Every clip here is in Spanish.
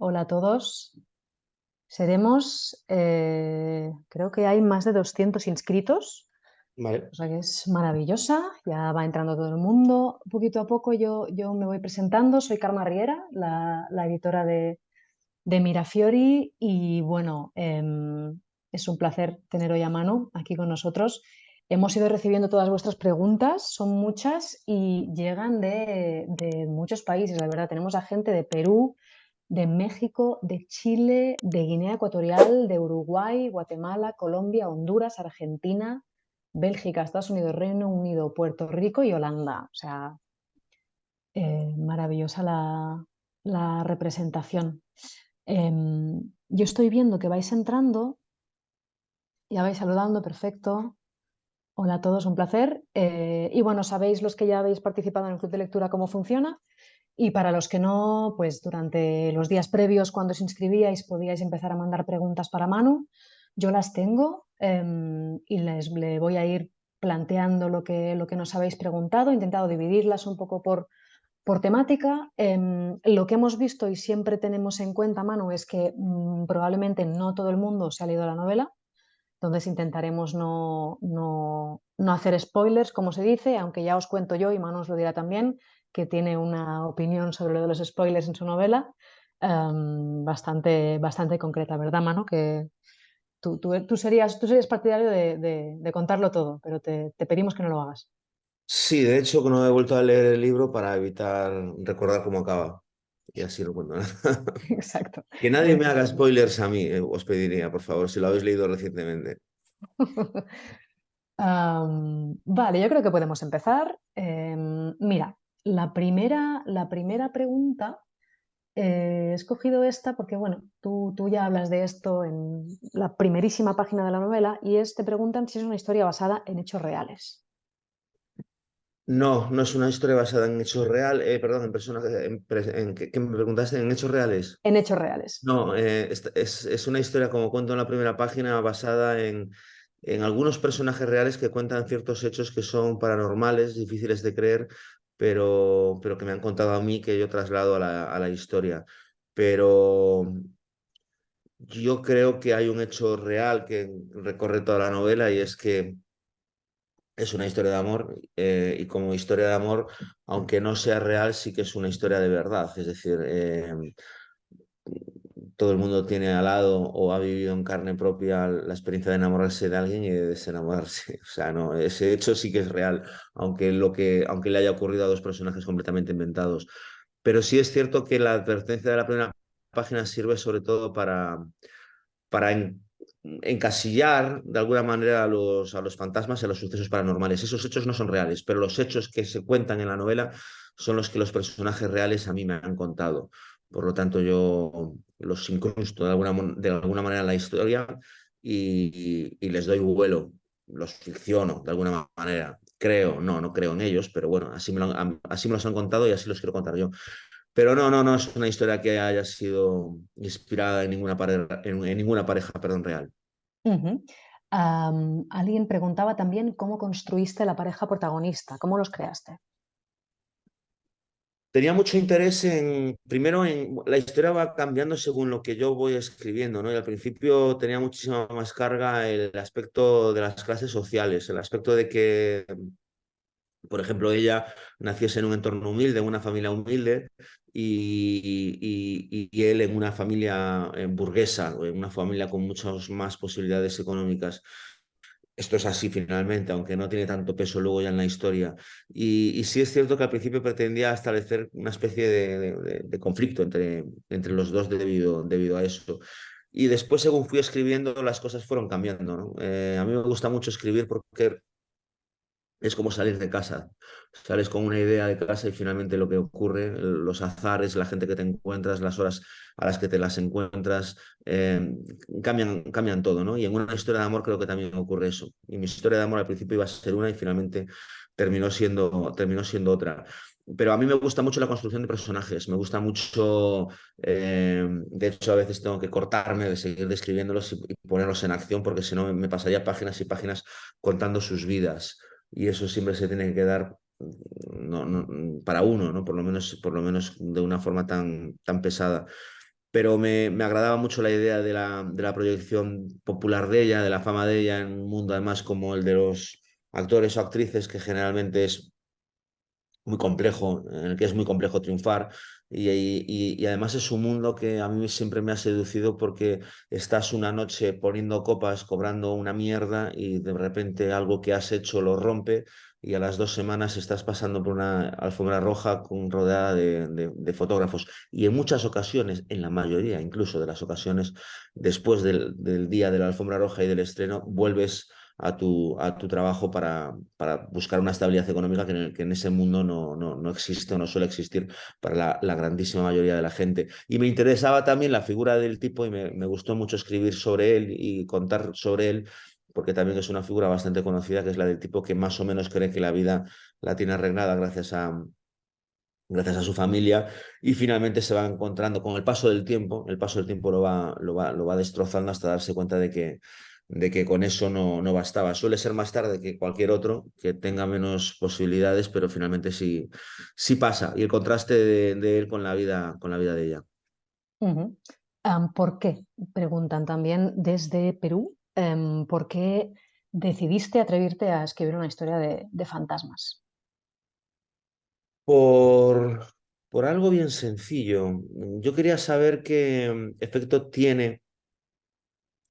Hola a todos. Seremos, creo que hay más de 200 inscritos, Vale. o sea que es maravillosa. Ya va entrando todo el mundo. Poquito a poco yo me voy presentando. Soy Carmen Riera, la editora de Mirafiori y bueno, es un placer tener hoy a Manu aquí con nosotros. Hemos ido recibiendo todas vuestras preguntas, son muchas y llegan de muchos países, la verdad. Tenemos a gente de Perú, de México, de Chile, de Guinea Ecuatorial, de Uruguay, Guatemala, Colombia, Honduras, Argentina, Bélgica, Estados Unidos, Reino Unido, Puerto Rico y Holanda. O sea, maravillosa la representación. Yo estoy viendo que vais entrando, ya vais saludando, perfecto. Hola a todos, un placer. Y bueno, sabéis los que ya habéis participado en el club de lectura cómo funciona. Y para los que no, pues durante los días previos, cuando os inscribíais, podíais empezar a mandar preguntas para Manu. Yo las tengo y le voy a ir planteando lo que nos habéis preguntado. He intentado dividirlas un poco por temática. Lo que hemos visto y siempre tenemos en cuenta, Manu, es que probablemente no todo el mundo se ha leído la novela. Entonces intentaremos no hacer spoilers, como se dice, aunque ya os cuento yo, y Manu os lo dirá también, que tiene una opinión sobre lo de los spoilers en su novela bastante concreta, ¿verdad, Manu? Que tú serías partidario de contarlo todo, pero te pedimos que no lo hagas. Sí, de hecho, que no he vuelto a leer el libro para evitar recordar cómo acaba. Y así lo cuento. Exacto, Que nadie me haga entiendo. spoilers a mí, os pediría, por favor, si lo habéis leído recientemente. Vale, yo creo que podemos empezar. Mira, la primera pregunta, he escogido esta porque, bueno, tú ya hablas de esto en la primerísima página de la novela y te preguntan si es una historia basada en hechos reales. No, no es una historia basada en hechos reales, perdón, en personas, ¿qué me preguntaste? ¿En hechos reales? En hechos reales. No, es una historia, como cuento en la primera página, basada en algunos personajes reales que cuentan ciertos hechos que son paranormales, difíciles de creer, pero que me han contado a mí, que yo traslado a la historia. Pero yo creo que hay un hecho real que recorre toda la novela, y es que es una historia de amor, y como historia de amor, aunque no sea real, sí que es una historia de verdad. Es decir, todo el mundo tiene al lado o ha vivido en carne propia la experiencia de enamorarse de alguien y de desenamorarse. O sea, no, ese hecho sí que es real, aunque le haya ocurrido a dos personajes completamente inventados. Pero sí es cierto que la advertencia de la primera página sirve sobre todo para encasillar de alguna manera a los fantasmas y a los sucesos paranormales. Esos hechos no son reales, pero los hechos que se cuentan en la novela son los que los personajes reales a mí me han contado. Por lo tanto, yo los incrusto de alguna manera en la historia, y les doy vuelo, los ficciono de alguna manera. Creo, no creo en ellos, pero bueno, así me los han contado y así los quiero contar yo. Pero no es una historia que haya sido inspirada en ninguna pareja, perdón, real. Ujú. Alguien preguntaba también cómo construiste la pareja protagonista, cómo los creaste. Tenía mucho interés primero la historia va cambiando según lo que yo voy escribiendo, ¿no? Y al principio tenía muchísima más carga el aspecto de las clases sociales, el aspecto de que, por ejemplo, ella naciese en un entorno humilde, en una familia humilde, y él en una familia burguesa, o en una familia con muchas más posibilidades económicas. Esto es así finalmente, aunque no tiene tanto peso luego ya en la historia. Y sí es cierto que al principio pretendía establecer una especie de conflicto entre los dos debido a eso. Y después, según fui escribiendo, las cosas fueron cambiando, ¿no? A mí me gusta mucho escribir porque es como salir de casa. Sales con una idea de casa y finalmente lo que ocurre, los azares, la gente que te encuentras, las horas a las que te las encuentras, cambian todo, ¿no? Y en una historia de amor creo que también ocurre eso. Y mi historia de amor al principio iba a ser una y finalmente terminó siendo otra. Pero a mí me gusta mucho la construcción de personajes, me gusta mucho, de hecho a veces tengo que cortarme de seguir describiéndolos y ponerlos en acción, porque si no me pasaría páginas y páginas contando sus vidas, y eso siempre se tiene que dar, para uno, ¿no? Por lo menos de una forma tan pesada. pero me agradaba mucho la idea de la proyección popular de ella, de la fama de ella en un mundo además como el de los actores o actrices, que generalmente es muy complejo, en el que es muy complejo triunfar. Y además es un mundo que a mí siempre me ha seducido porque estás una noche poniendo copas, cobrando una mierda y de repente algo que has hecho lo rompe y a las 2 semanas estás pasando por una alfombra roja rodeada de fotógrafos. Y en muchas ocasiones, en la mayoría incluso de las ocasiones, después del día de la alfombra roja y del estreno, vuelves a tu trabajo para buscar una estabilidad económica que en ese mundo no existe o no suele existir para la grandísima mayoría de la gente. Y me interesaba también la figura del tipo y me gustó mucho escribir sobre él y contar sobre él, porque también es una figura bastante conocida, que es la del tipo que más o menos cree que la vida la tiene arreglada gracias a su familia, y finalmente se va encontrando con el paso del tiempo lo va destrozando hasta darse cuenta de que con eso no bastaba. Suele ser más tarde que cualquier otro, que tenga menos posibilidades, pero finalmente sí pasa. Y el contraste de él con la vida de ella. Ujú. ¿Por qué? Preguntan también desde Perú. ¿Por qué decidiste atrevirte a escribir una historia de fantasmas? Por, por algo bien sencillo. Yo quería saber qué efecto tiene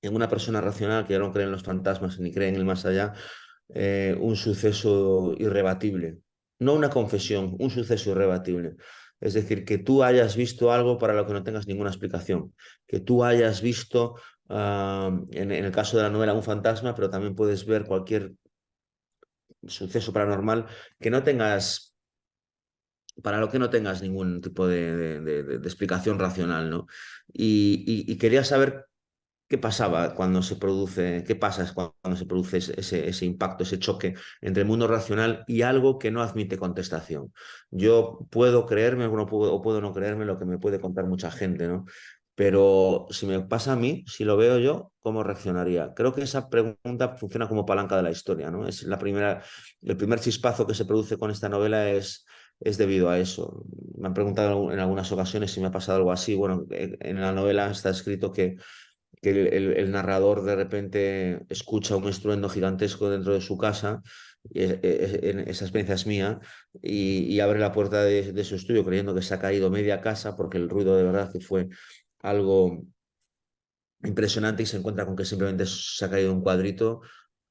en una persona racional que ya no cree en los fantasmas ni cree en el más allá, un suceso irrebatible. No una confesión, un suceso irrebatible. Es decir, que tú hayas visto algo para lo que no tengas ninguna explicación. Que tú hayas visto, en el caso de la novela, un fantasma, pero también puedes ver cualquier suceso paranormal que no tengas, para lo que no tengas ningún tipo de explicación racional, ¿no? Y quería saber qué pasaba cuando se produce, qué pasa cuando se produce ese impacto, ese choque entre el mundo racional y algo que no admite contestación. Yo puedo creerme o puedo no creerme lo que me puede contar mucha gente, ¿no? Pero si me pasa a mí, si lo veo yo, ¿cómo reaccionaría? Creo que esa pregunta funciona como palanca de la historia, ¿no? Es el primer chispazo que se produce con esta novela es debido a eso. Me han preguntado en algunas ocasiones si me ha pasado algo así. Bueno, en la novela está escrito que el narrador de repente escucha un estruendo gigantesco dentro de su casa, esa experiencia es mía, y abre la puerta de su estudio creyendo que se ha caído media casa, porque el ruido de verdad que fue algo impresionante, y se encuentra con que simplemente se ha caído un cuadrito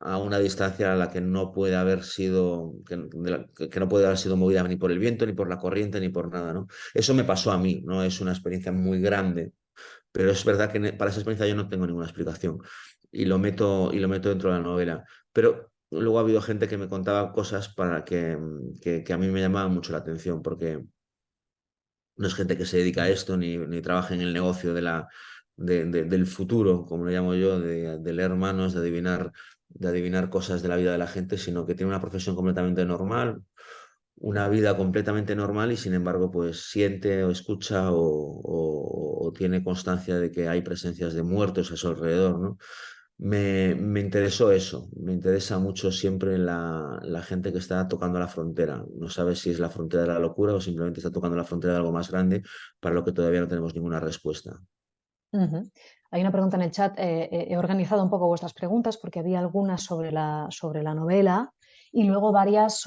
a una distancia a la que no puede haber sido, que no puede haber sido movida ni por el viento, ni por la corriente, ni por nada, ¿no? Eso me pasó a mí, no es una experiencia muy grande, pero es verdad que para esa experiencia yo no tengo ninguna explicación y lo meto dentro de la novela. Pero luego ha habido gente que me contaba cosas que a mí me llamaban mucho la atención, porque no es gente que se dedica a esto ni trabaja en el negocio del futuro, como lo llamo yo, de leer manos, de adivinar cosas de la vida de la gente, sino que tiene una profesión completamente normal, una vida completamente normal, y sin embargo pues siente o escucha o tiene constancia de que hay presencias de muertos a su alrededor, ¿no? Me interesó eso, me interesa mucho siempre la gente que está tocando la frontera. No sabes si es la frontera de la locura o simplemente está tocando la frontera de algo más grande para lo que todavía no tenemos ninguna respuesta. Ujú. Hay una pregunta en el chat. He organizado un poco vuestras preguntas porque había algunas sobre la novela y luego varias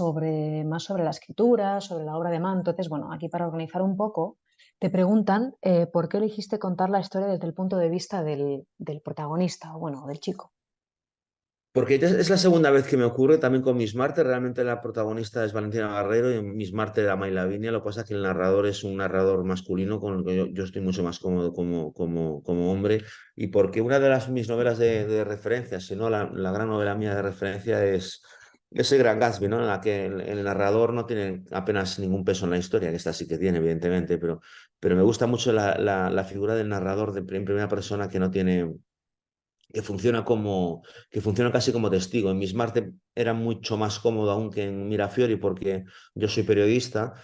más sobre la escritura, sobre la obra de Mann. Entonces, bueno, aquí para organizar un poco, te preguntan por qué elegiste contar la historia desde el punto de vista del protagonista, o bueno, del chico. Porque es la segunda vez que me ocurre también con Miss Marte. Realmente la protagonista es Valentina Guerrero y en Miss Marte era May Lavinia. Lo que pasa es que el narrador es un narrador masculino con el que yo estoy mucho más cómodo como hombre. Y porque una de mis novelas de referencia, si no la gran novela mía de referencia, es El Gran Gatsby, ¿no? En la que el narrador no tiene apenas ningún peso en la historia, que esta sí que tiene, evidentemente, pero me gusta mucho la figura del narrador en primera persona que no tiene que funciona que funciona casi como testigo. En Miss Marte era mucho más cómodo aún que en Mirafiori porque yo soy periodista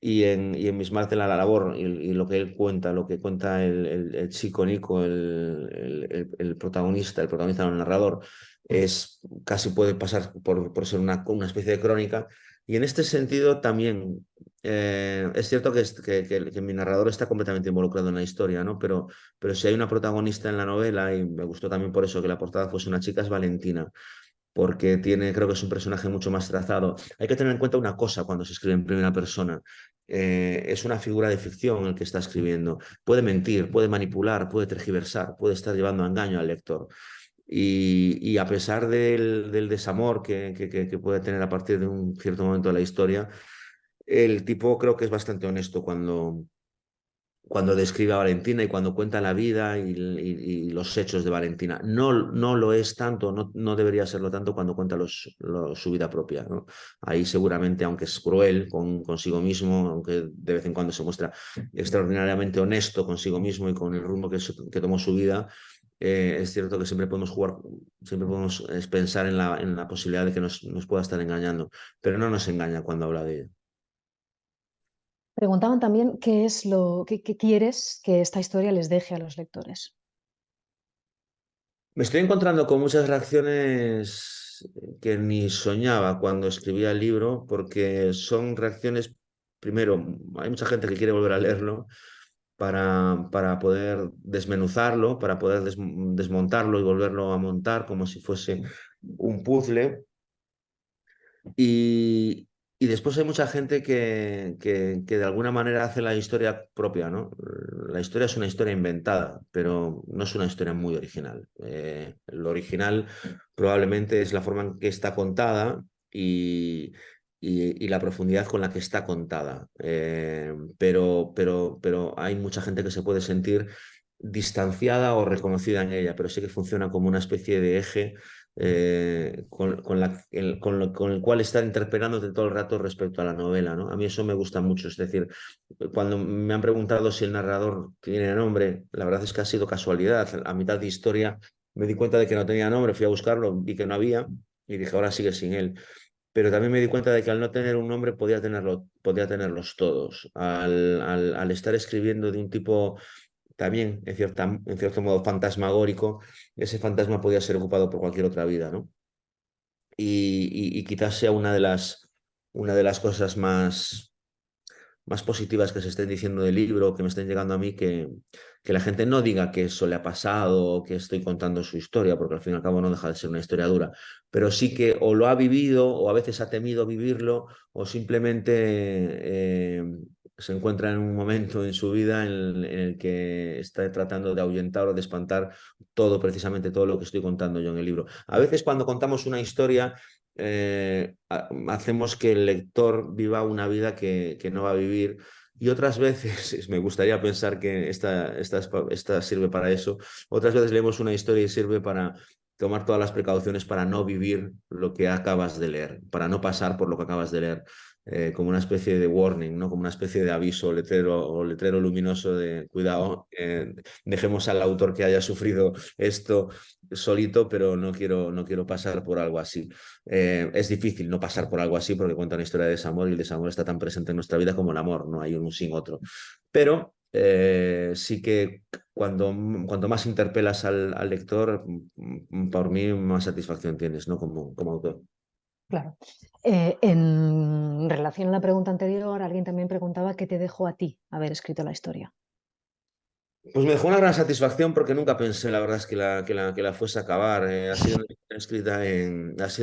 y en Miss Marple a la labor y lo que él cuenta, lo que cuenta el chico Nico, el protagonista, no, el narrador, es casi puede pasar por ser una especie de crónica. Y en este sentido también es cierto que mi narrador está completamente involucrado en la historia, ¿no? Pero si hay una protagonista en la novela, y me gustó también por eso que la portada fuese una chica, es Valentina porque tiene, creo que es un personaje mucho más trazado. Hay que tener en cuenta una cosa cuando se escribe en primera persona. Es una figura de ficción el que está escribiendo. Puede mentir, puede manipular, puede tergiversar, puede estar llevando a engaño al lector. Y a pesar del desamor que puede tener a partir de un cierto momento de la historia, el tipo creo que es bastante honesto cuando describe a Valentina y cuando cuenta la vida y los hechos de Valentina. No, no lo es tanto, no, no debería serlo tanto cuando cuenta su vida propia, ¿no? Ahí seguramente, aunque es cruel consigo mismo, aunque de vez en cuando se muestra extraordinariamente honesto consigo mismo y con el rumbo que tomó su vida, es cierto que siempre podemos jugar, siempre podemos pensar en la posibilidad de que nos pueda estar engañando, pero no nos engaña cuando habla de ella. Preguntaban también qué es qué quieres que esta historia les deje a los lectores. Me estoy encontrando con muchas reacciones que ni soñaba cuando escribía el libro, porque son reacciones, primero, hay mucha gente que quiere volver a leerlo para poder desmenuzarlo, para poder desmontarlo y volverlo a montar como si fuese un puzzle. Y, y después hay mucha gente que de alguna manera hace la historia propia, ¿no? La historia es una historia inventada, pero no es una historia muy original. Lo original probablemente es la forma en que está contada y la profundidad con la que está contada. Pero hay mucha gente que se puede sentir distanciada o reconocida en ella, pero sí que funciona como una especie de eje con el cual está interpelándote todo el rato respecto a la novela, ¿no? A mí eso me gusta mucho, es decir, cuando me han preguntado si el narrador tiene nombre, la verdad es que ha sido casualidad. A mitad de historia me di cuenta de que no tenía nombre, fui a buscarlo, vi que no había y dije, ahora sigue sin él. Pero también me di cuenta de que al no tener un nombre podía tenerlos todos. Al estar escribiendo de un tipo también, en cierto modo, fantasmagórico, ese fantasma podía ser ocupado por cualquier otra vida, ¿no? Y quizás sea una de las cosas más positivas que se estén diciendo del libro, que me estén llegando a mí, que la gente no diga que eso le ha pasado o que estoy contando su historia, porque al fin y al cabo no deja de ser una historia dura, pero sí que o lo ha vivido o a veces ha temido vivirlo o simplemente se encuentra en un momento en su vida en el que está tratando de ahuyentar o de espantar precisamente todo lo que estoy contando yo en el libro. A veces cuando contamos una historia hacemos que el lector viva una vida que no va a vivir. Y otras veces, me gustaría pensar que esta sirve para eso, otras veces leemos una historia y sirve para tomar todas las precauciones para no vivir lo que acabas de leer, para no pasar por lo que acabas de leer, como una especie de warning, ¿no? Como una especie de aviso o letrero luminoso de cuidado, dejemos al autor que haya sufrido esto solito, pero no quiero pasar por algo así. Es difícil no pasar por algo así porque cuenta una historia de desamor y el desamor está tan presente en nuestra vida como el amor, no hay uno sin otro. Pero sí que cuanto más interpelas al lector, por mí más satisfacción tienes, ¿no? Como autor. Claro. En relación a la pregunta anterior, alguien también preguntaba qué te dejó a ti haber escrito la historia. Pues me dejó una gran satisfacción porque nunca pensé, la verdad, es que la fuese a acabar. Ha sido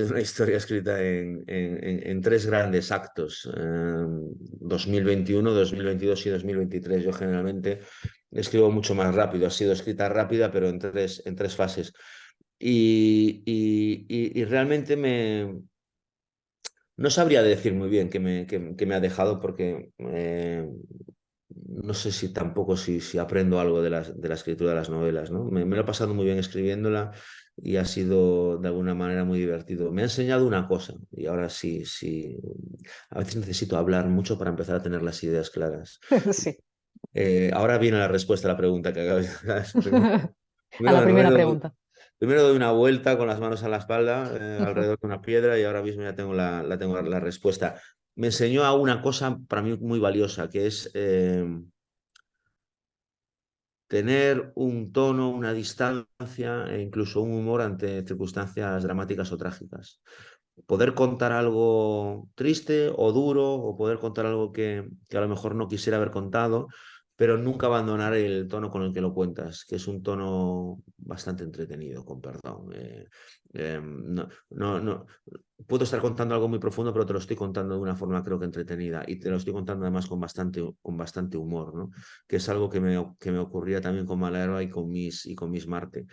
una historia escrita en tres grandes actos, 2021, 2022 y 2023. Yo generalmente escribo mucho más rápido, ha sido escrita rápida, pero en tres fases. Y realmente no sabría decir muy bien qué me ha dejado porque no sé si tampoco si aprendo algo de la escritura de las novelas, ¿no? Me lo he pasado muy bien escribiéndola y ha sido de alguna manera muy divertido. Me ha enseñado una cosa y ahora sí, a veces necesito hablar mucho para empezar a tener las ideas claras. Sí. Ahora viene la respuesta a la pregunta que acabas de hacer. A Primero, la de primera nuevo, pregunta. primero doy una vuelta con las manos a la espalda alrededor de una piedra y ahora mismo ya tengo la respuesta. me enseñó a una cosa para mí muy valiosa, que es tener un tono, una distancia e incluso un humor ante circunstancias dramáticas o trágicas. Poder contar algo triste o duro, o poder contar algo que a lo mejor no quisiera haber contado, pero nunca abandonar el tono con el que lo cuentas, que es un tono bastante entretenido, con perdón. No, puedo estar contando algo muy profundo, pero te lo estoy contando de una forma creo que entretenida, y te lo estoy contando además con bastante humor, ¿no? Que es algo que me ocurría también con Malherba y con Miss Marte.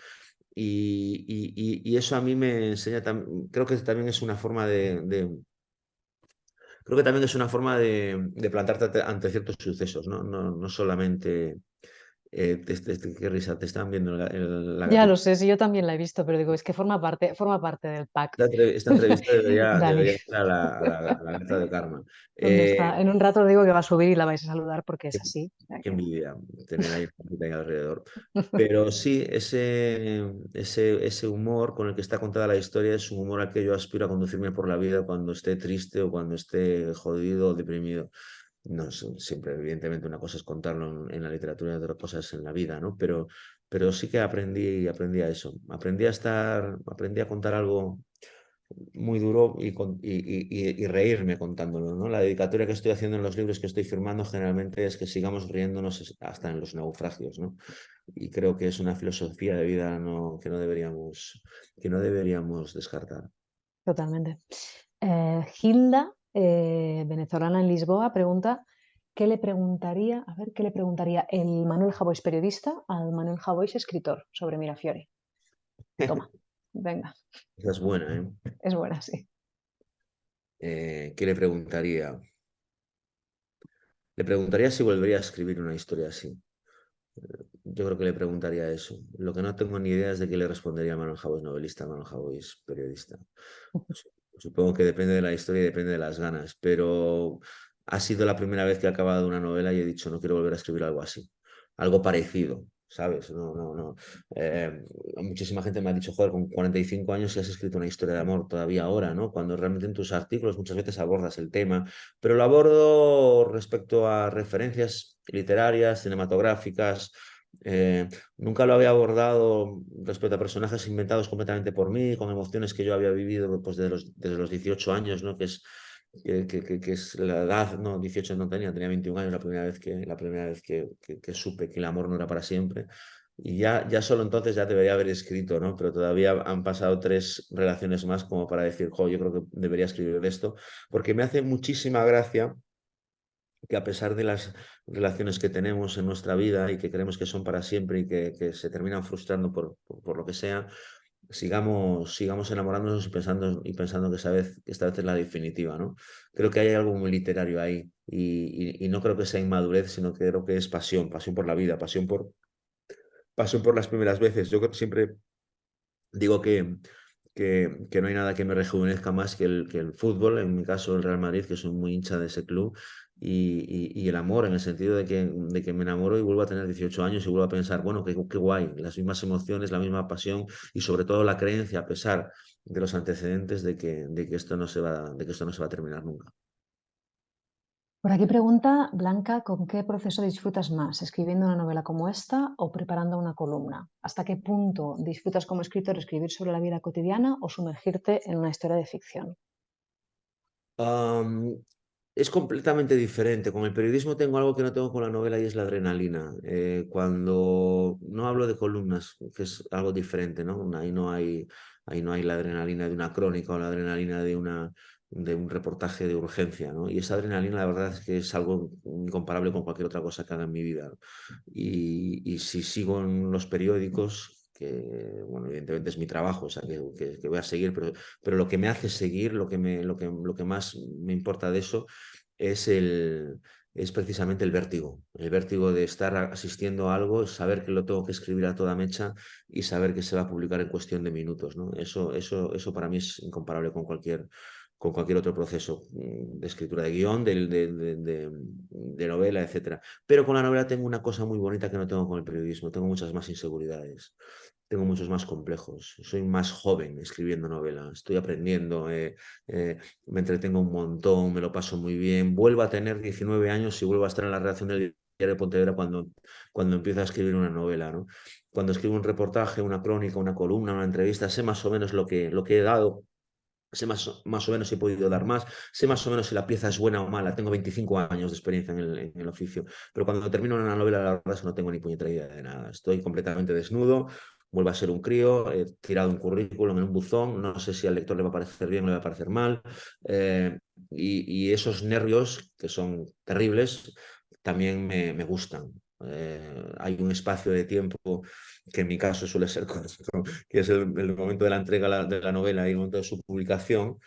Y eso a mí me enseña, creo que también es una forma creo que también es una forma de plantarte ante ciertos sucesos, ¿no? No solamente, qué risa, te están viendo la Ya lo gatita. sé, sí, yo también la he visto, pero digo, es que forma parte del pack. Esta entrevista Dani, debería ser a la gata de Karma. ¿dónde está? En un rato le digo que va a subir y la vais a saludar porque es Qué, así. O sea qué que- envidia tener ahí una gatita ahí alrededor. Pero sí, ese humor con el que está contada la historia es un humor al que yo aspiro a conducirme por la vida cuando esté triste o cuando esté jodido o deprimido. No es siempre, evidentemente, una cosa es contarlo en la literatura y otra cosa es en la vida, ¿no? Pero sí que aprendí a eso. Aprendí a contar algo muy duro y reírme contándolo, ¿no? La dedicatoria que estoy haciendo en los libros que estoy firmando generalmente es que sigamos riéndonos hasta en los naufragios, ¿no? Y creo que es una filosofía de vida que no deberíamos descartar. Totalmente. Hilda, venezolana en Lisboa, pregunta, ¿qué le preguntaría, a ver, qué le preguntaría el Manuel Javois periodista al Manuel Javois escritor sobre Mirafiori? Toma, venga, Esa es buena, ¿eh? es buena, sí. ¿Qué le preguntaría? Le preguntaría si volvería a escribir una historia así. Yo creo que le preguntaría eso. Lo que no tengo ni idea es de qué le respondería a Manuel Javois novelista, a Manuel Javois periodista. Supongo que depende de la historia y depende de las ganas, pero ha sido la primera vez que he acabado una novela y he dicho, no quiero volver a escribir algo así, algo parecido, ¿sabes? No. Muchísima gente me ha dicho, joder, con 45 años si has escrito una historia de amor todavía ahora, ¿no? Cuando realmente en tus artículos muchas veces abordas el tema, pero lo abordo respecto a referencias literarias, cinematográficas. eh, Nunca lo había abordado respecto a personajes inventados completamente por mí, con emociones que yo había vivido pues, desde los 18 años, ¿no? Que es la edad, no, 18 no tenía 21 años la primera vez que supe que el amor no era para siempre. Y ya solo entonces ya debería haber escrito, ¿no? Pero todavía han pasado 3 relaciones más como para decir, jo, yo creo que debería escribir de esto, porque me hace muchísima gracia que a pesar de las relaciones que tenemos en nuestra vida y que creemos que son para siempre y que se terminan frustrando por lo que sea, sigamos enamorándonos y pensando que que esta vez es la definitiva, ¿no? Creo que hay algo muy literario ahí y no creo que sea inmadurez, sino que creo que es pasión por la vida, pasión por las primeras veces. Siempre digo que no hay nada que me rejuvenezca más que el fútbol, en mi caso el Real Madrid, que soy muy hincha de ese club, y el amor, en el sentido de que me enamoro y vuelvo a tener 18 años y vuelvo a pensar, bueno, qué guay, las mismas emociones, la misma pasión y sobre todo la creencia, a pesar de los antecedentes de que esto no se de que esto no se va a terminar nunca. Por aquí pregunta Blanca, ¿con qué proceso disfrutas más? ¿Escribiendo una novela como esta o preparando una columna? ¿Hasta qué punto disfrutas como escritor escribir sobre la vida cotidiana o sumergirte en una historia de ficción? Am, es completamente diferente. Con el periodismo tengo algo que no tengo con la novela y es la adrenalina. Cuando no hablo de columnas, que es algo diferente, ¿no? Ahí no hay la adrenalina de una crónica o la adrenalina de un reportaje de urgencia, ¿no? Y esa adrenalina, la verdad es que es algo incomparable con cualquier otra cosa que haga en mi vida. Y si sigo en los periódicos, que, bueno, evidentemente es mi trabajo, o sea, que voy a seguir, pero lo que me hace seguir, lo que más me importa de eso es es precisamente el vértigo de estar asistiendo a algo, saber que lo tengo que escribir a toda mecha y saber que se va a publicar en cuestión de minutos, ¿no? Eso para mí es incomparable con cualquier otro proceso de escritura de guión, de novela, etcétera. Pero con la novela tengo una cosa muy bonita que no tengo con el periodismo, tengo muchas más inseguridades, tengo muchos más complejos, soy más joven escribiendo novela, estoy aprendiendo, me entretengo un montón, me lo paso muy bien, vuelvo a tener 19 años y vuelvo a estar en la redacción del Diario de Pontevedra cuando empiezo a escribir una novela, ¿no? Cuando escribo un reportaje, una crónica, una columna, una entrevista, sé más o menos lo que he dado, sé más o menos si he podido dar más, sé más o menos si la pieza es buena o mala. Tengo 25 años de experiencia en el oficio, pero cuando termino una novela, la verdad es que no tengo ni puñetera idea de nada. Estoy completamente desnudo, vuelvo a ser un crío, he tirado un currículum en un buzón, no sé si al lector le va a parecer bien o le va a parecer mal, y esos nervios, que son terribles, también me gustan. Hay un espacio de tiempo que en mi caso suele ser corto, que es el momento de la entrega de la novela y el momento de su publicación,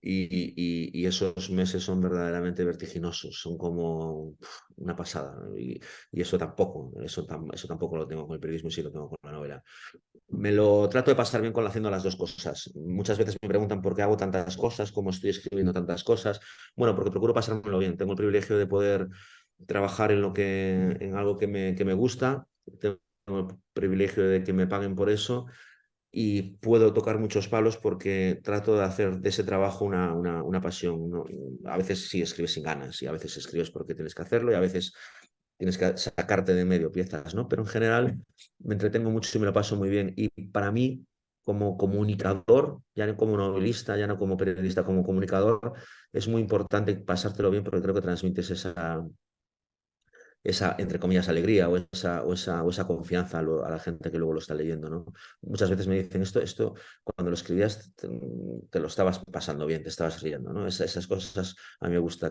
y esos meses son verdaderamente vertiginosos, son como una pasada, ¿no? Y eso tampoco lo tengo con el periodismo y sí lo tengo con la novela. Me lo trato de pasar bien con haciendo las dos cosas. Muchas veces me preguntan por qué hago tantas cosas, cómo estoy escribiendo tantas cosas. Bueno, porque procuro pasármelo bien. Tengo el privilegio de poder trabajar en algo que me gusta. Tengo el privilegio de que me paguen por eso y puedo tocar muchos palos porque trato de hacer de ese trabajo una pasión, ¿no? A veces sí escribes sin ganas y a veces escribes porque tienes que hacerlo y a veces tienes que sacarte de medio piezas, ¿no? Pero en general me entretengo mucho y me lo paso muy bien. Y para mí, como comunicador, ya no como novelista, ya no como periodista, como comunicador, es muy importante pasártelo bien porque creo que transmites esa, entre comillas, alegría o esa confianza a la gente que luego lo está leyendo, ¿no? Muchas veces me dicen, esto cuando lo escribías te lo estabas pasando bien, te estabas riendo, ¿no? Esas cosas a mí me gusta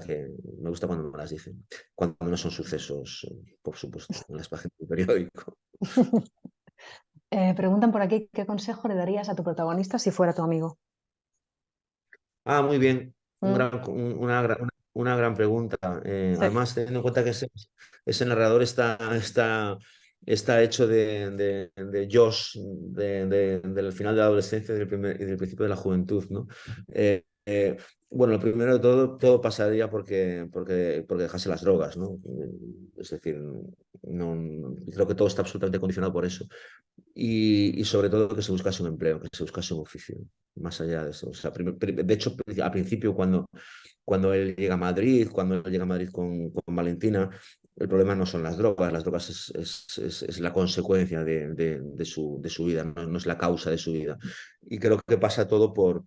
cuando me las dicen, cuando no son sucesos, por supuesto, en las páginas del periódico. Preguntan por aquí, ¿qué consejo le darías a tu protagonista si fuera tu amigo? Ah, muy bien. Mm, Una gran pregunta. sí. Además, teniendo en cuenta que ese narrador está hecho de Josh, del final de la adolescencia y del principio de la juventud, ¿no? Eh, eh, bueno, lo primero de todo pasaría porque dejase las drogas, ¿no? Es decir, creo que todo está absolutamente condicionado por eso y sobre todo que se buscase un empleo, que se buscase un oficio, más allá de eso. O sea, de hecho, al principio, cuando él llega a Madrid, cuando él llega a Madrid con Valentina, el problema no son las drogas es la consecuencia de su vida, no es la causa de su vida. Y creo que pasa todo por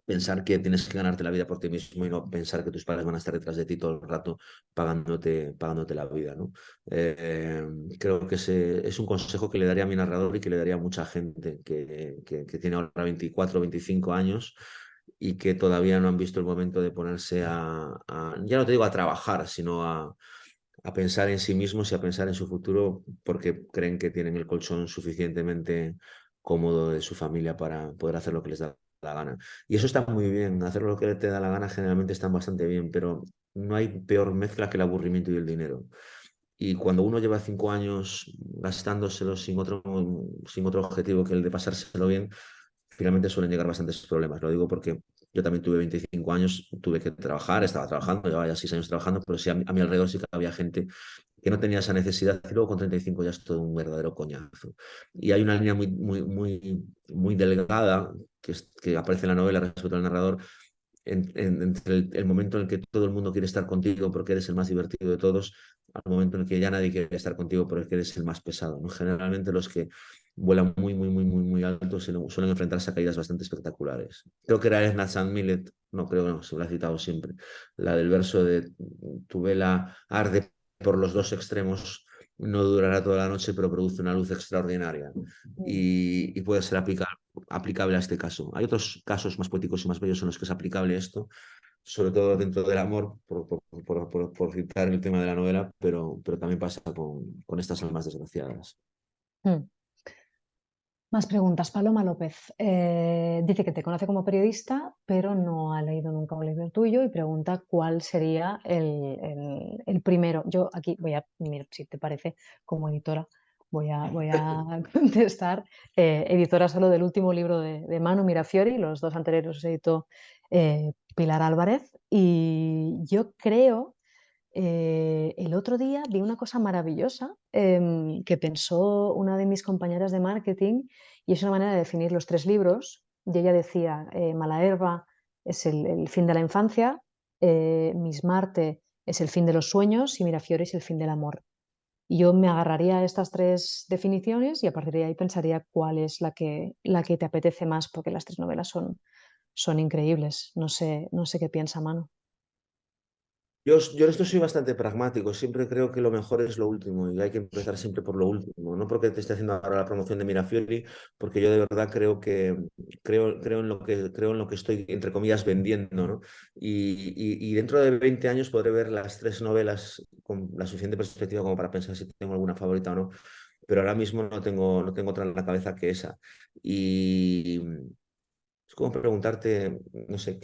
pensar que tienes que ganarte la vida por ti mismo y no pensar que tus padres van a estar detrás de ti todo el rato pagándote la vida, ¿no? Eh, Creo que ese es un consejo que le daría a mi narrador y que le daría a mucha gente que tiene ahora 24 o 25 años y que todavía no han visto el momento de ponerse ya no te digo a trabajar, sino a pensar en sí mismos y a pensar en su futuro porque creen que tienen el colchón suficientemente cómodo de su familia para poder hacer lo que les da la gana. Y eso está muy bien, hacer lo que te da la gana generalmente está bastante bien, pero no hay peor mezcla que el aburrimiento y el dinero. Y cuando uno lleva 5 años gastándoselo sin otro objetivo que el de pasárselo bien, finalmente suelen llegar bastantes problemas. Lo digo porque yo también tuve 25 años, tuve que trabajar, estaba trabajando, llevaba ya 6 años trabajando, pero sí a mi alrededor sí que había gente que no tenía esa necesidad y luego con 35 ya es todo un verdadero coñazo. Y hay una línea muy delgada que aparece en la novela respecto al narrador entre el momento en el que todo el mundo quiere estar contigo porque eres el más divertido de todos, al momento en el que ya nadie quiere estar contigo porque eres el más pesado, ¿no? Generalmente los que vuelan muy alto suelen enfrentarse a caídas bastante espectaculares. Creo que era Edna St. Millet, no creo, no, se lo ha citado siempre, la del verso de tu vela arde por los dos extremos, no durará toda la noche, pero produce una luz extraordinaria Mm. y puede ser aplicable a este caso. Hay otros casos más poéticos y más bellos en los que es aplicable esto, sobre todo dentro del amor, por citar el tema de la novela, pero también pasa con estas almas desgraciadas. Mm. Más preguntas. Paloma López dice que te conoce como periodista, pero no ha leído nunca un libro tuyo y pregunta cuál sería el primero. Yo aquí voy a, mira, si te parece, como editora, voy a contestar. Editora solo del último libro de Manu Mirafiori, los dos anteriores los editó Pilar Álvarez. Y yo creo, el otro día vi una cosa maravillosa que pensó una de mis compañeras de marketing y es una manera de definir los tres libros. Y ella decía, Malaherba es el fin de la infancia, Miss Marte es el fin de los sueños y Mirafiori es el fin del amor. Y yo me agarraría a estas tres definiciones y a partir de ahí pensaría cuál es la que te apetece más, porque las tres novelas son increíbles. No sé qué piensa Manu. Yo en esto soy bastante pragmático, siempre creo que lo mejor es lo último y hay que empezar siempre por lo último, no porque te esté haciendo ahora la promoción de Mirafiori, porque yo de verdad creo en lo que estoy, entre comillas, vendiendo, ¿no? Y dentro de 20 años podré ver las tres novelas con la suficiente perspectiva como para pensar si tengo alguna favorita o no, pero ahora mismo no tengo otra en la cabeza que esa. Y, es como preguntarte, no sé,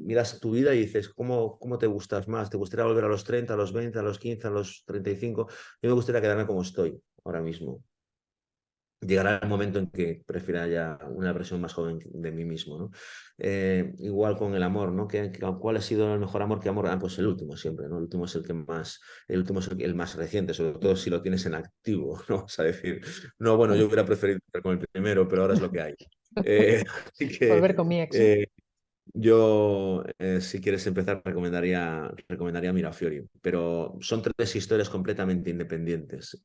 miras tu vida y dices, ¿cómo te gustas más? ¿Te gustaría volver a los 30, a los 20, a los 15, a los 35? Yo me gustaría quedarme como estoy ahora mismo. Llegará el momento en que prefiera ya una versión más joven de mí mismo, ¿no? Igual con el amor, ¿no? ¿Cuál ha sido el mejor amor que amor? Ah, pues el último siempre, ¿no? El último es el más reciente, sobre todo si lo tienes en activo, ¿no? Vas a decir, no, bueno, yo hubiera preferido estar con el primero, pero ahora es lo que hay. Así que Volver con mi ex. eh, yo, si quieres empezar, recomendaría Mirafiori, pero son tres historias completamente independientes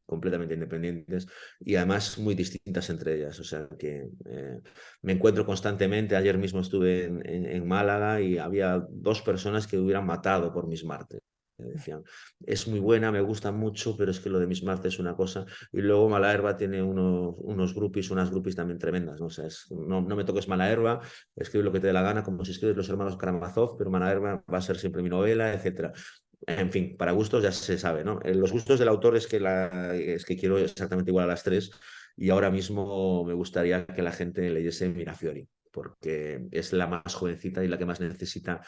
y además muy distintas entre ellas. O sea que me encuentro constantemente. Ayer mismo estuve en Málaga y había dos personas que hubieran matado por Miss Marte. Decían, es muy buena, me gusta mucho, pero es que lo de Miss Marte es una cosa. Y luego Malaherba tiene unos groupies, unas groupies también tremendas. ¿No? O sea, no me toques Malaherba, escribe lo que te dé la gana, como si escribes Los Hermanos Karamazov, pero Malaherba va a ser siempre mi novela, etcétera. En fin, para gustos ya se sabe, ¿no? Los gustos del autor es que quiero exactamente igual a las tres y ahora mismo me gustaría que la gente leyese Mirafiori, porque es la más jovencita y la que más necesita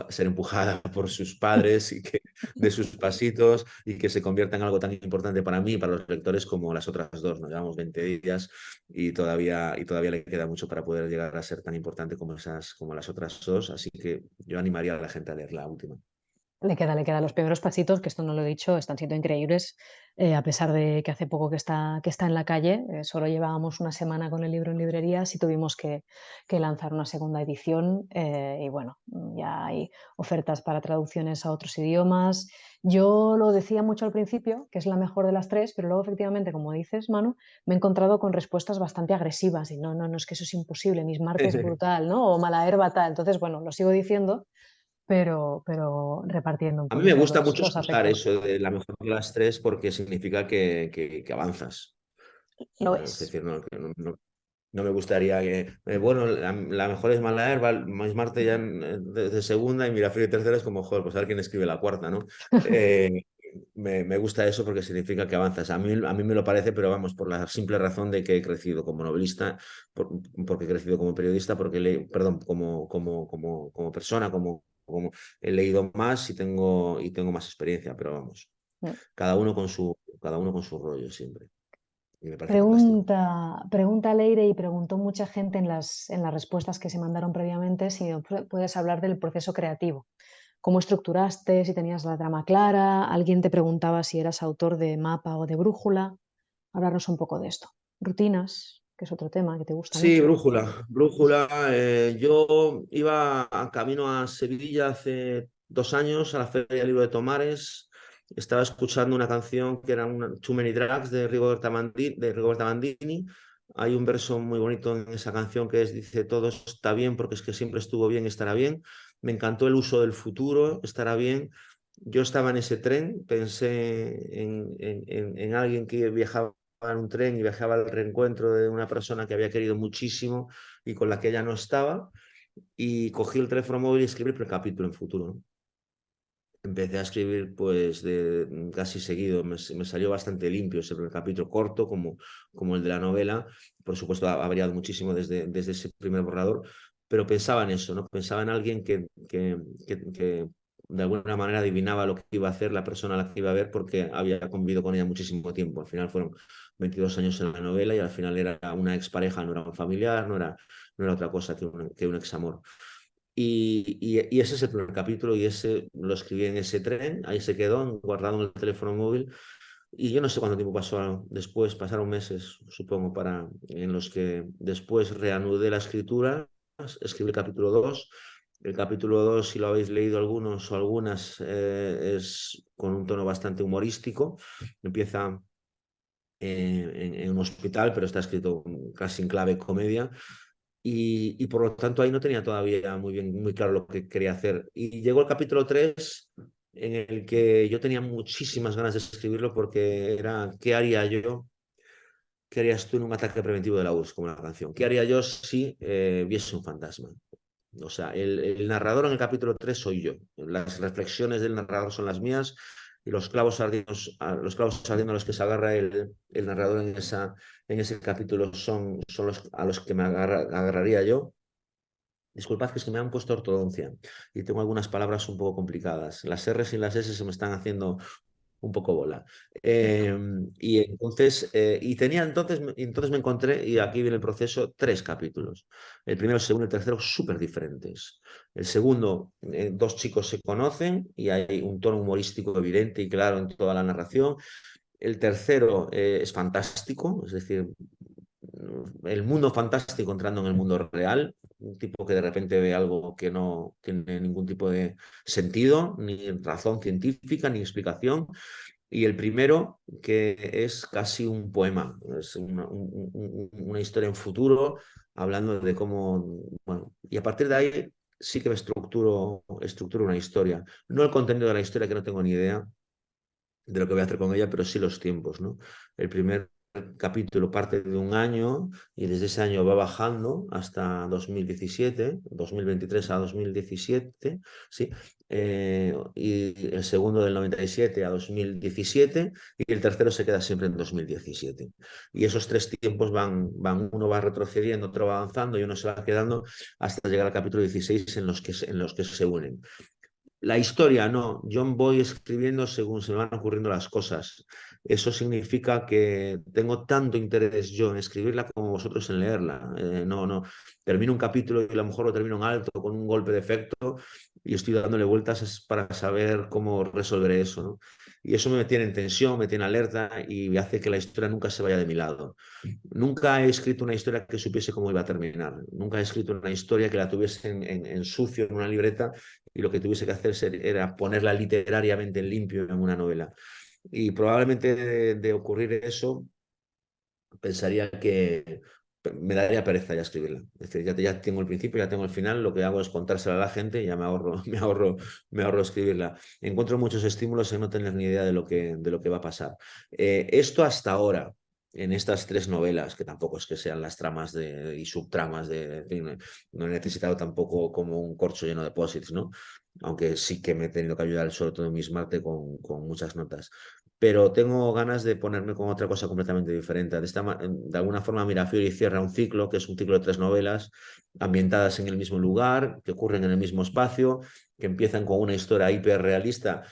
ser empujada por sus padres y que de sus pasitos y que se convierta en algo tan importante para mí y para los lectores como las otras dos. Nos llevamos 20 días y todavía le queda mucho para poder llegar a ser tan importante como las otras dos, así que yo animaría a la gente a leer la última. Le queda los primeros pasitos, que esto no lo he dicho, están siendo increíbles, a pesar de que hace poco que está en la calle, solo llevábamos una semana con el libro en librerías y tuvimos que lanzar una segunda edición y bueno, ya hay ofertas para traducciones a otros idiomas. Yo lo decía mucho al principio, que es la mejor de las tres, pero luego efectivamente, como dices, Manu, me he encontrado con respuestas bastante agresivas y no, es que eso es imposible, Miss Marte es brutal, ¿no? O Malaherba tal. Entonces, bueno, lo sigo diciendo pero repartiendo un A mí me poquito gusta mucho los escuchar afectos. eso de la mejor de las tres porque significa que avanzas. Lo Es es. decir, no me gustaría que. Bueno, la mejor es Malaherba, es Marte ya de segunda y Miraflores tercera es como, joder, pues a ver quién escribe la cuarta, ¿no? Eh, me gusta eso porque significa que avanzas. A mí me lo parece, pero vamos, por la simple razón de que he crecido como novelista, porque he crecido como periodista, perdón, como persona, como he leído más y tengo más experiencia, pero vamos, Mm. cada uno con su rollo siempre. Y me parece fantástico. Pregunta Leire y preguntó mucha gente en las respuestas que se mandaron previamente si puedes hablar del proceso creativo. ¿Cómo estructuraste? Si tenías la trama clara. Alguien te preguntaba si eras autor de mapa o de brújula. Hablarnos un poco de esto. Rutinas, que es otro tema que te gusta Sí, mucho. brújula, brújula. Yo iba a camino a Sevilla hace 2 años a la Feria del Libro de Tomares. Estaba escuchando una canción que era Too Many Drugs de Rigoberta Bandini. Hay un verso muy bonito en esa canción dice, todo está bien porque es que siempre estuvo bien, estará bien. Me encantó el uso del futuro, estará bien. Yo estaba en ese tren, pensé en alguien que viajaba en un tren y viajaba al reencuentro de una persona que había querido muchísimo y con la que ella no estaba, y cogí el teléfono móvil y escribí el primer capítulo en futuro, ¿no? Empecé a escribir pues casi seguido, me salió bastante limpio ese primer capítulo, corto como el de la novela, por supuesto ha variado muchísimo desde ese primer borrador, pero pensaba en eso, ¿no? Pensaba en alguien que de alguna manera adivinaba lo que iba a hacer la persona a la que iba a ver porque había convivido con ella muchísimo tiempo. Al final fueron 22 años en la novela y al final era una expareja, no era un familiar, no era otra cosa que un examor. Y ese es el primer capítulo y ese lo escribí en ese tren, ahí se quedó guardado en el teléfono móvil y yo no sé cuánto tiempo pasó después, pasaron meses, supongo, en los que después reanudé la escritura, escribí el capítulo 2. El capítulo 2 si lo habéis leído algunos o algunas, es con un tono bastante humorístico. Empieza en un hospital, pero está escrito casi en clave comedia. Y por lo tanto ahí no tenía todavía muy claro lo que quería hacer. Y llegó el capítulo 3 en el que yo tenía muchísimas ganas de escribirlo porque era, ¿qué haría yo? ¿Qué harías tú en un ataque preventivo de la URSS, como la canción? ¿Qué haría yo si viese un fantasma? O sea, el narrador en el capítulo 3 soy yo. Las reflexiones del narrador son las mías y los clavos ardiendo a los que se agarra el narrador en ese capítulo son los a los que agarraría yo. Disculpad que es que me han puesto ortodoncia y tengo algunas palabras un poco complicadas. Las R's y las S se me están haciendo un poco bola. Y entonces, entonces me encontré, y aquí viene el proceso, 3 capítulos. El primero, el segundo y el tercero súper diferentes. El segundo, 2 chicos se conocen y hay un tono humorístico evidente y claro en toda la narración. El tercero es fantástico, es decir, el mundo fantástico entrando en el mundo real, un tipo que de repente ve algo que no tiene ningún tipo de sentido, ni razón científica, ni explicación. Y el primero, que es casi un poema, es una historia en futuro, hablando de cómo, bueno, y a partir de ahí sí que me estructuro una historia. No el contenido de la historia, que no tengo ni idea, de lo que voy a hacer con ella, pero sí los tiempos, ¿no? El primer capítulo parte de un año y desde ese año va bajando hasta 2017, 2023 a 2017, ¿sí? Y el segundo del 97 a 2017 y el tercero se queda siempre en 2017. Y esos 3 tiempos uno va retrocediendo, otro va avanzando y uno se va quedando hasta llegar al capítulo 16 en los que se unen. La historia, no, yo voy escribiendo según se me van ocurriendo las cosas. Eso significa que tengo tanto interés yo en escribirla como vosotros en leerla. No, termino un capítulo y a lo mejor lo termino en alto con un golpe de efecto y estoy dándole vueltas para saber cómo resolver eso, ¿no? Y eso me tiene en tensión, me tiene alerta y hace que la historia nunca se vaya de mi lado. Nunca he escrito una historia que supiese cómo iba a terminar. Nunca he escrito una historia que la tuviese en sucio en una libreta y lo que tuviese que hacer era ponerla literariamente en limpio en una novela. Y probablemente de ocurrir eso, pensaría que me daría pereza ya escribirla. Es decir, ya tengo el principio, ya tengo el final, lo que hago es contársela a la gente y ya me ahorro escribirla. Encuentro muchos estímulos en no tener ni idea de lo que va a pasar. Esto hasta ahora, en estas 3 novelas, que tampoco es que sean las tramas y subtramas en fin, no he necesitado tampoco como un corcho lleno de posits, ¿no? Aunque sí que me he tenido que ayudar, sobre todo en Miss Marte, con muchas notas, pero tengo ganas de ponerme con otra cosa completamente diferente. De alguna forma, Mirafiori cierra un ciclo, que es un ciclo de 3 novelas, ambientadas en el mismo lugar, que ocurren en el mismo espacio, que empiezan con una historia hiperrealista,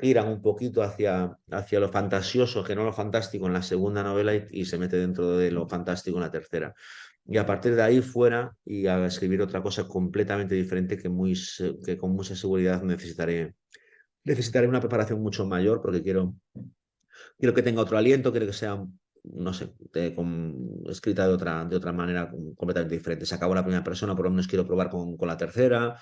giran un poquito hacia lo fantasioso, que no lo fantástico en la segunda novela y se mete dentro de lo fantástico en la tercera. Y a partir de ahí fuera y a escribir otra cosa completamente diferente que con mucha seguridad necesitaré una preparación mucho mayor porque quiero que tenga otro aliento, quiero que sea, no sé, escrita de otra manera completamente diferente. Se acabó la primera persona, por lo menos quiero probar con la tercera.